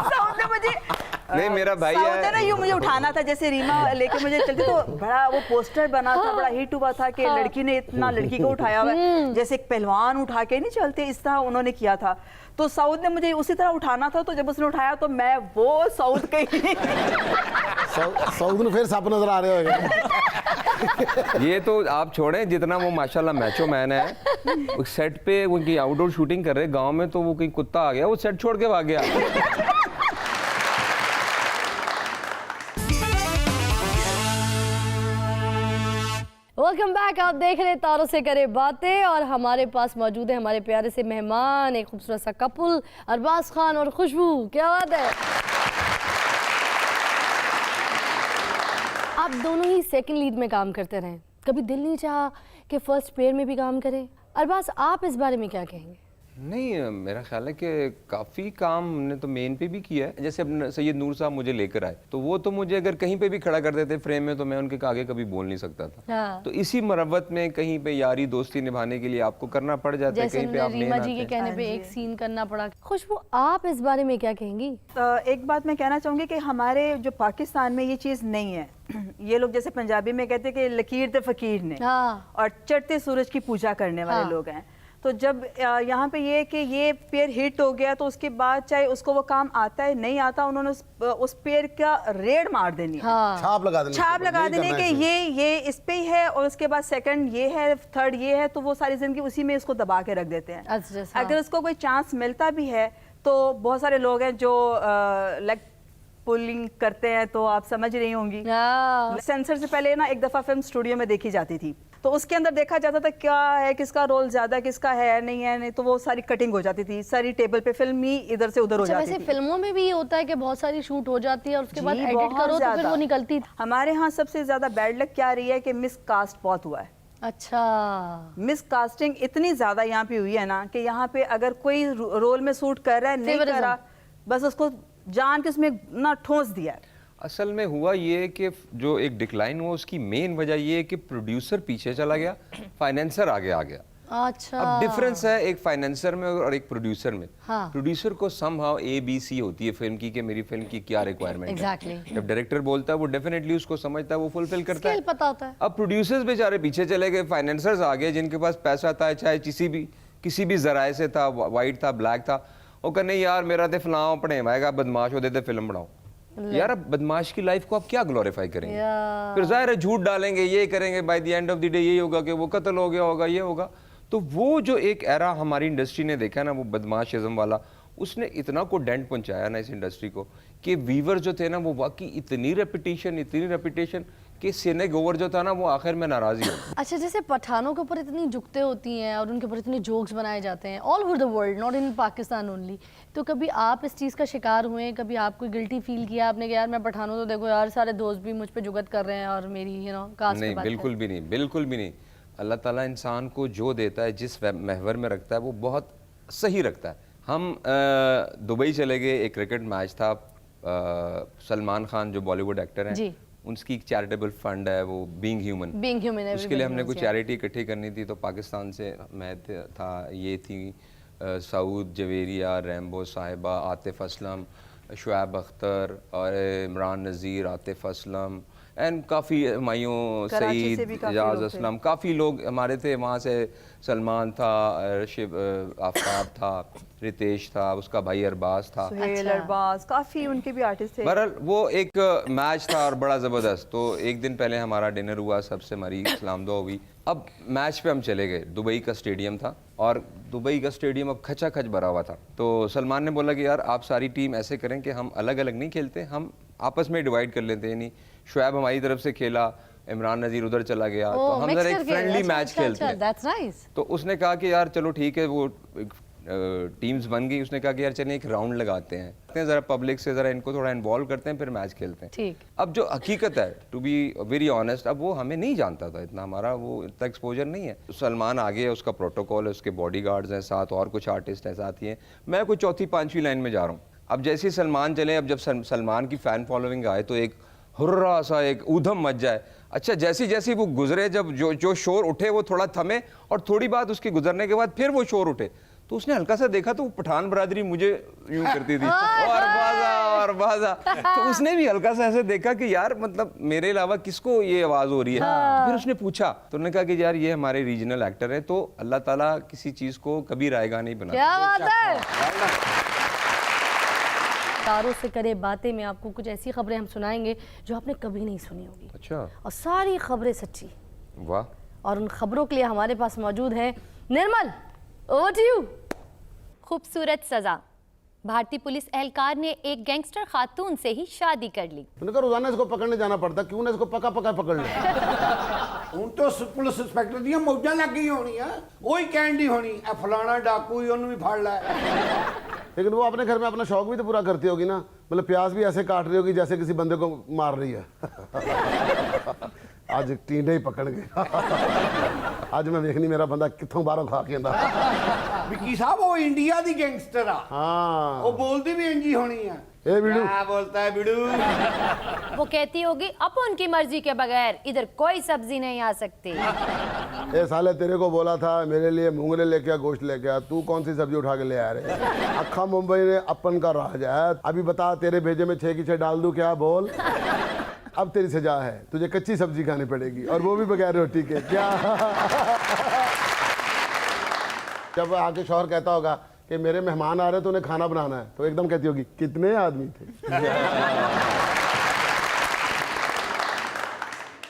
साउद ने मुझे नहीं, मेरा भाई है ना, यूं मुझे उठाना था, जैसे रीमा लेके मुझे चलती तो बड़ा वो पोस्टर बना था, बड़ा हिट हुआ था कि लड़की ने इतना लड़की को उठाया हुआ है, जैसे एक पहलवान उठा के नहीं चलते, इस तरह उन्होंने किया था। तो साउद ने मुझे उसी तरह उठाना था, तो जब उसने उठाया तो मैं वो साउद कहीं साउद ने फिर सप नजर आ रहे हो। ये तो आप छोड़ें, जितना वो माशाल्लाह मैचो मैन है, उस सेट पे उनकी आउटडोर शूटिंग कर रहे गांव में, तो वो कहीं कुत्ता आ गया, वो सेट छोड़ के भाग गया। वेलकम बैक, आप देख रहे हैं तारों से करे बातें और हमारे पास मौजूद है हमारे प्यारे से मेहमान, एक खूबसूरत सा कपल, अरबाज खान और खुशबू। क्या बात है। आप दोनों ही सेकंड लीड में काम करते रहे, कभी दिल नहीं चाहा कि फर्स्ट पेयर में भी काम करें? अरबाज, आप इस बारे में क्या कहेंगे? नहीं, मेरा ख्याल है कि काफ़ी काम हमने तो मेन पे भी किया है। जैसे अपने सैयद नूर साहब मुझे लेकर आए, तो वो तो मुझे अगर कहीं पे भी खड़ा कर देते फ्रेम में, तो मैं उनके आगे कभी बोल नहीं सकता था। हाँ। तो इसी मरवत में कहीं पे यारी दोस्ती निभाने के लिए आपको करना पड़ जाता है, जैसे कहीं पे आप रीमा मेन जी के आते हैं। कहने पे एक सीन करना पड़ा। खुशबू, आप इस बारे में क्या कहेंगी? एक बात मैं कहना चाहूँगी कि हमारे जो पाकिस्तान में ये चीज़ नहीं है। ये लोग जैसे पंजाबी में कहते हैं कि लकीर ते फकीर ने, हाँ। और चढ़ते सूरज की पूजा करने वाले हाँ। लोग हैं। तो जब यहाँ पे ये कि ये पेयर हिट हो गया, तो उसके बाद चाहे उसको वो काम आता है नहीं आता, उन्होंने उस पेयर का रेड मार देनी है। हाँ। छाप लगा देने छाप लगा यही देने करना के है इसमें। ये इस पे ही है, और उसके बाद सेकंड ये है, थर्ड ये है, तो वो सारी जिंदगी उसी में इसको दबा के रख देते हैं। अच्छा, हाँ। अगर उसको कोई चांस मिलता भी है, तो बहुत सारे लोग हैं जो लेग पुलिंग करते हैं, तो आप समझ रही होंगी। हाँ। सेंसर से पहले ना एक दफा फिल्म स्टूडियो में देखी जाती थी, तो उसके अंदर देखा जाता था क्या है, किसका रोल ज्यादा, किसका है नहीं, तो वो सारी कटिंग हो जाती थी, सारी टेबल पे फिल्म ही इधर से उधर हो अच्छा, जाती वैसे थी। फिल्मों में भी ये होता है कि बहुत सारी शूट हो जाती है और उसके बाद जी, एडिट बहुत करो तो फिर ज्यादा। वो निकलती। हमारे यहाँ सबसे ज्यादा बैड लक क्या रही है कि मिस कास्ट बहुत हुआ है। अच्छा। मिस कास्टिंग इतनी ज्यादा यहाँ पे हुई है ना, कि यहाँ पे अगर कोई रोल में सूट कर रहा है, नहीं Favouritism। कर रहा, बस उसको जान के उसमें ना ठोस दिया है। असल में हुआ ये कि जो एक डिक्लाइन हुआ, उसकी मेन वजह ये है कि प्रोड्यूसर पीछे चला गया, फाइनेंसर आगे आ गया। अच्छा। अब डिफरेंस है एक फाइनेंसर में और एक प्रोड्यूसर में। हाँ। प्रोड्यूसर को समहाउ ABC होती है फिल्म की कि मेरी फिल्म की क्या रिक्वायरमेंट है। Exactly। जब डायरेक्टर बोलता है वो डेफिनेटली उसको समझता है, वो फुलफिल करता है। स्केल पता होता है। अब प्रोड्यूसर्स बेचारे पीछे चले गए, फाइनेंसर्स आ गए जिनके पास पैसा था, चाहे किसी भी जराए से था, वाइट था, ब्लैक था। वो कहने यार मेरा तो फलां पढ़े आएगा, बदमाश हो देते फिल्म बनाओ। यार अब बदमाश की लाइफ को आप क्या ग्लोरीफाई करेंगे? फिर जाहिर है झूठ डालेंगे, ये करेंगे, by the end of the day यही होगा कि वो कत्ल हो गया होगा, ये होगा। तो वो जो एक एरा हमारी इंडस्ट्री ने देखा ना, वो बदमाशिज्म वाला, उसने इतना को डेंट पहुंचाया ना इस इंडस्ट्री को, कि वीवर जो थे ना वो वाकई इतनी रेपिटेशन कि सिने गोवर जो था ना वो आखिर में नाराज ही हो गया। अच्छा, जैसे पठानों के ऊपर इतनी जुगतें होती हैं और उनके ऊपर इतने जोक्स बनाए जाते हैं all over the world, not in Pakistan only, तो कभी आप इस चीज़ का शिकार हुए? कभी आप कोई गिल्टी फील किया आपने कि यार मैं पठानों, तो देखो यार सारे दोस्त भी मुझ पे जुगत कर रहे हैं और मेरी कास्ट नहीं, बिल्कुल भी नहीं, बिल्कुल भी नहीं। अल्लाह ताला इंसान को जो देता है, जिस महवर में रखता है, वो बहुत सही रखता है। हम दुबई चले गए, एक क्रिकेट मैच था, सलमान खान जो बॉलीवुड एक्टर हैं, उनकी एक चैरिटेबल फंड है वो बीइंग ह्यूमन, उसके लिए हमने कुछ चैरिटी इकट्ठी करनी थी। तो पाकिस्तान से मैं था, ये थी सऊद जवेरिया, रैम्बो साहिबा, आतिफ असलम, शुएब अख्तर और इमरान नज़ीर, आतिफ असलम एंड काफ़ी हुमायूं, सईद, एजाज असलम, काफ़ी लोग हमारे थे। वहाँ से सलमान था, शिव आफ्ताब था, रितेश था, उसका भाई अरबाज था, अरबाज, काफ़ी उनके भी आर्टिस्ट थे। बहरहाल वो एक मैच था और बड़ा ज़बरदस्त। तो एक दिन पहले हमारा डिनर हुआ, सबसे हमारी सलाम दुआ हुई। अब मैच पे हम चले गए, दुबई का स्टेडियम था और दुबई का स्टेडियम अब खचाखच भरा हुआ था। तो सलमान ने बोला कि यार आप सारी टीम ऐसे करें कि हम अलग अलग नहीं खेलते, हम आपस में डिवाइड कर लेते हैं। यानी शुएब हमारी तरफ से खेला, इमरान नज़ीर उधर चला गया, तो हम जरा एक फ्रेंडली मैच खेलते हैं। तो उसने कहा कि यार चलो ठीक है, वो टीम्स बन गई। उसने कहा कि यार चलिए एक राउंड लगाते हैं, ज़रा पब्लिक से ज़रा इनको थोड़ा इन्वॉल्व करते हैं, फिर मैच खेलते हैं। ठीक। अब जो हकीकत है, टू बी वेरी ऑनेस्ट, अब वो हमें नहीं जानता था इतना, हमारा वो इतना एक्सपोजर नहीं है। सलमान आगे है, उसका प्रोटोकॉल है, उसके बॉडीगार्ड्स हैं साथ, और कुछ आर्टिस्ट हैं साथ ही हैं। मैं कोई चौथी पांचवी लाइन में जा रहा हूँ। अब जैसे ही सलमान चले, अब जब सलमान की फ़ैन फॉलोइंग आए तो एक हुर्रा सा एक ऊधम मच जाए। अच्छा, जैसी वो गुजरे, जब जो शोर उठे वो थोड़ा थमे, और थोड़ी बात उसके गुजरने के बाद फिर वो शोर उठे, तो उसने हल्का सा देखा तो वो पठान बरादरी मुझे यूं करती थी, और बाजा। तो उसने भी हल्का सा ऐसे देखा कि यार मतलब मेरे अलावा किसको ये आवाज हो रही है। तो फिर उसने पूछा, तो उन्होंने कहा कि यार ये हमारे रीजनल एक्टर है। तो अल्लाह ताला किसी चीज को कभी रायगा नहीं बनाता। क्या बात है। सितारों से करे बातें में आपको कुछ ऐसी खबरें हम सुनाएंगे जो आपने कभी नहीं सुनी होगी, अच्छा, और सारी खबरें सच्ची। वाह। और उन खबरों के लिए हमारे पास मौजूद है निर्मल, ओवर टू यू। खूबसूरत सजा, भारतीय पुलिस एहलकार ने एक गैंगस्टर खातून से ही शादी कर ली। मैंने कहा रोजाना इसको पकड़ने जाना पड़ता, क्यों ना इसको पका पका पकड़ ले। ਹੁਣ तो पुलिस इंस्पैक्टर ਦੀਆਂ ਮੌਜਾਂ ਲੱਗ ਗਈ ਹੋਣੀਆਂ, ਉਹੀ ਕਹਿਣ ਦੀ ਹੋਣੀ ਇਹ ਫਲਾਣਾ ਡਾਕੂ ਹੀ ਉਹਨੂੰ ਵੀ ਫੜ ਲੈ। लेकिन वो अपने घर में अपना शौक भी तो पूरा करती होगी ना, मतलब प्याज भी ऐसे काट रही होगी जैसे किसी बंदे को मार रही है। आज टींडे ही पकड़ गए। आज मैं देखनी मेरा बंदा कितों बारों खा के आंदा। ਵਿੱਕੀ ਸਾਹਿਬ ਉਹ ਇੰਡੀਆ ਦੀ ਗੈਂਗਸਟਰ ਆ, हाँ ਉਹ ਬੋਲਦੀ ਵੀ ਇੰਜੀ ਹੋਣੀ ਆ। ए बिड़ू, क्या बोलता है बिड़ू? वो कहती होगी अब उनकी मर्जी के बगैर इधर कोई सब्जी नहीं आ सकती। ए साले तेरे को बोला था मेरे लिए मूंगरे लेके आ, गोश्त लेके आ, तू कौन सी सब्जी उठा के ले आ रहे? अक्खा मुंबई ने अपन का राज है। अभी बता तेरे भेजे में 6 की 6 डाल दूं क्या? बोल। अब तेरी सजा है, तुझे कच्ची सब्जी खानी पड़ेगी और वो भी बगैर रोटी के। क्या? जब आके शौहर कहता होगा कि मेरे मेहमान आ रहे हैं तो उन्हें खाना बनाना है, तो एकदम कहती होगी कितने आदमी थे?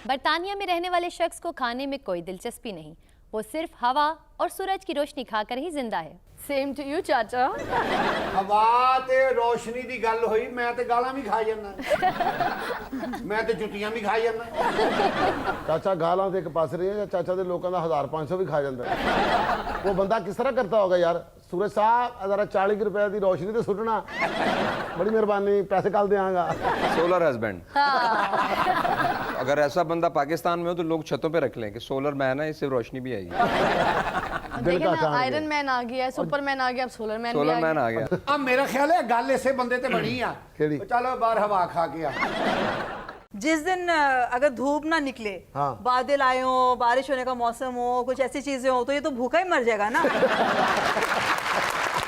बरतानिया में रहने वाले शख्स को खाने में कोई दिलचस्पी नहीं, वो सिर्फ हवा और सूरज की रोशनी खाकर ही जिंदा है। सेम टू यू चाचा। ਹਵਾ ਤੇ ਰੋਸ਼ਨੀ ਦੀ ਗੱਲ ਹੋਈ, ਮੈਂ ਤੇ ਗਾਲਾਂ ਵੀ ਖਾ ਜਾਂਦਾ, ਮੈਂ ਤੇ ਜੁੱਤੀਆਂ ਵੀ ਖਾ ਜਾਂਦਾ। चाचा गालां ते एक पास रही है, चाचा दे लोगों का 1500 भी खा जाता है। वो बंदा किस तरह करता होगा यार? सूरज साहब जरा 40 रुपए की रोशनी तो सुटना, बड़ी मेहरबानी, पैसे कल देंगा। Solar husband. अगर ऐसा बंदा पाकिस्तान में हो तो लोग छतों पे रख लें कि सोलर मैन है, इससे रोशनी भी आएगी। दिल देखिए का ना, काम है। आयरन मैन आ गया है, सुपरमैन आ गया, अब सोलर मैन भी सोलर आ मैन गया। आ गया। ਆ ਮੇਰਾ ਖਿਆਲ ਹੈ ਗੱਲ ਇਸੇ ਬੰਦੇ ਤੇ ਬਣੀ ਆ। ਕਿਹੜੀ? ਚਲੋ ਬਾਹਰ ਹਵਾ ਖਾ ਕੇ ਆ। जिस दिन अगर धूप ना निकले, हाँ। बादल आए हो, बारिश होने का मौसम हो, कुछ ऐसी चीजें हो, तो ये तो भूखा ही मर जाएगा ना।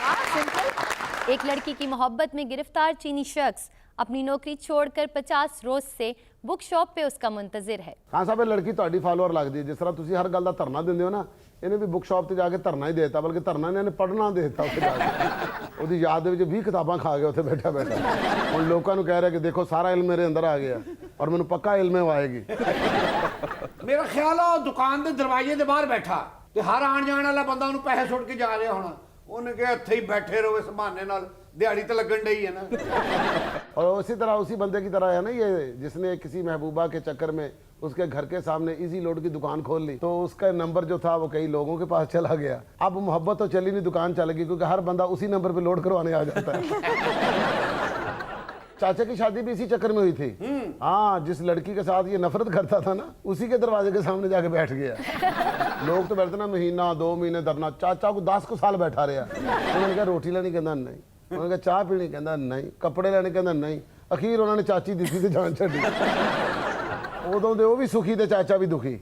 हाँ, सिंपल। एक लड़की की मोहब्बत में गिरफ्तार चीनी शख्स अपनी नौकरी छोड़कर 50 रोज से बुक शॉप पे उसका मुंतजिर है। हाँ साहब, लड़की ਤੁਹਾਡੀ ਫਾਲੋਅਰ ਲੱਗਦੀ ਹੈ। ਜਿਸ ਤਰ੍ਹਾਂ ਤੁਸੀਂ ਹਰ ਗੱਲ ਦਾ ਧਰਨਾ ਦਿੰਦੇ ਹੋ ਨਾ, ਇਹਨੇ ਵੀ ਬੁੱਕ ਸ਼ਾਪ ਤੇ ਜਾ ਕੇ ਧਰਨਾ ਹੀ ਦੇਤਾ, ਬਲਕਿ ਧਰਨਾ ਇਹਨੇ ਪੜ੍ਹਨਾ ਦੇਤਾ ਉੱਥੇ ਜਾ ਕੇ। ਉਹਦੀ ਯਾਦ ਦੇ ਵਿੱਚ 20 ਕਿਤਾਬਾਂ ਖਾ ਗਿਆ ਉੱਥੇ ਬੈਠਾ ਬੈਠਾ। ਹੁਣ ਲੋਕਾਂ ਨੂੰ ਕਹਿ ਰਿਹਾ ਕਿ ਦੇਖੋ ਸਾਰਾ ਇਲਮ ਮੇਰੇ ਅੰਦਰ ਆ ਗਿਆ ਔਰ ਮੈਨੂੰ ਪੱਕਾ ਇਲਮ ਹੈ ਆਏਗੀ। ਮੇਰਾ ਖਿਆਲ ਆ ਉਹ ਦੁਕਾਨ ਦੇ ਦਰਵਾਜ਼ੇ ਦੇ ਬਾਹਰ ਬੈਠਾ ਤੇ ਹਰ ਆਣ ਜਾਣ ਵਾਲਾ ਬੰਦਾ ਉਹਨੂੰ ਪੈਸੇ ਸੁੱਟ ਕੇ ਜਾ ਰਿਹਾ ਹੋਣਾ। ਉਹਨੇ ਕਿਹਾ ਇੱਥੇ ਹੀ ਬੈਠੇ ਰਹੋ, ਇਸ ਬਹਾਨੇ ਨਾਲ दिहाड़ी तो लगन रही है ना। और उसी तरह उसी बंदे की तरह है ना ये, जिसने किसी महबूबा के चक्कर में उसके घर के सामने इजी लोड की दुकान खोल ली, तो उसका नंबर जो था वो कई लोगों के पास चला गया। अब मोहब्बत तो चली नहीं, दुकान चल गई, क्योंकि हर बंदा उसी नंबर पे लोड करवाने आ जाता है। चाचा की शादी भी इसी चक्कर में हुई थी। हाँ, जिस लड़की के साथ ये नफरत करता था ना, उसी के दरवाजे के सामने जाके बैठ गया। लोग तो बैठते ना महीना 2 महीने धरना, चाचा को 10 को साल बैठा रहा। उन्होंने कहा रोटी लेनी, कहना नहीं। उन्होंने कहा चाह पीनी, कहना नहीं। कपड़े लेने, कहना नहीं। अखीर उन्होंने चाची दी थी जान छड़ी। उदों दे वो भी सुखी ते चाचा भी दुखी।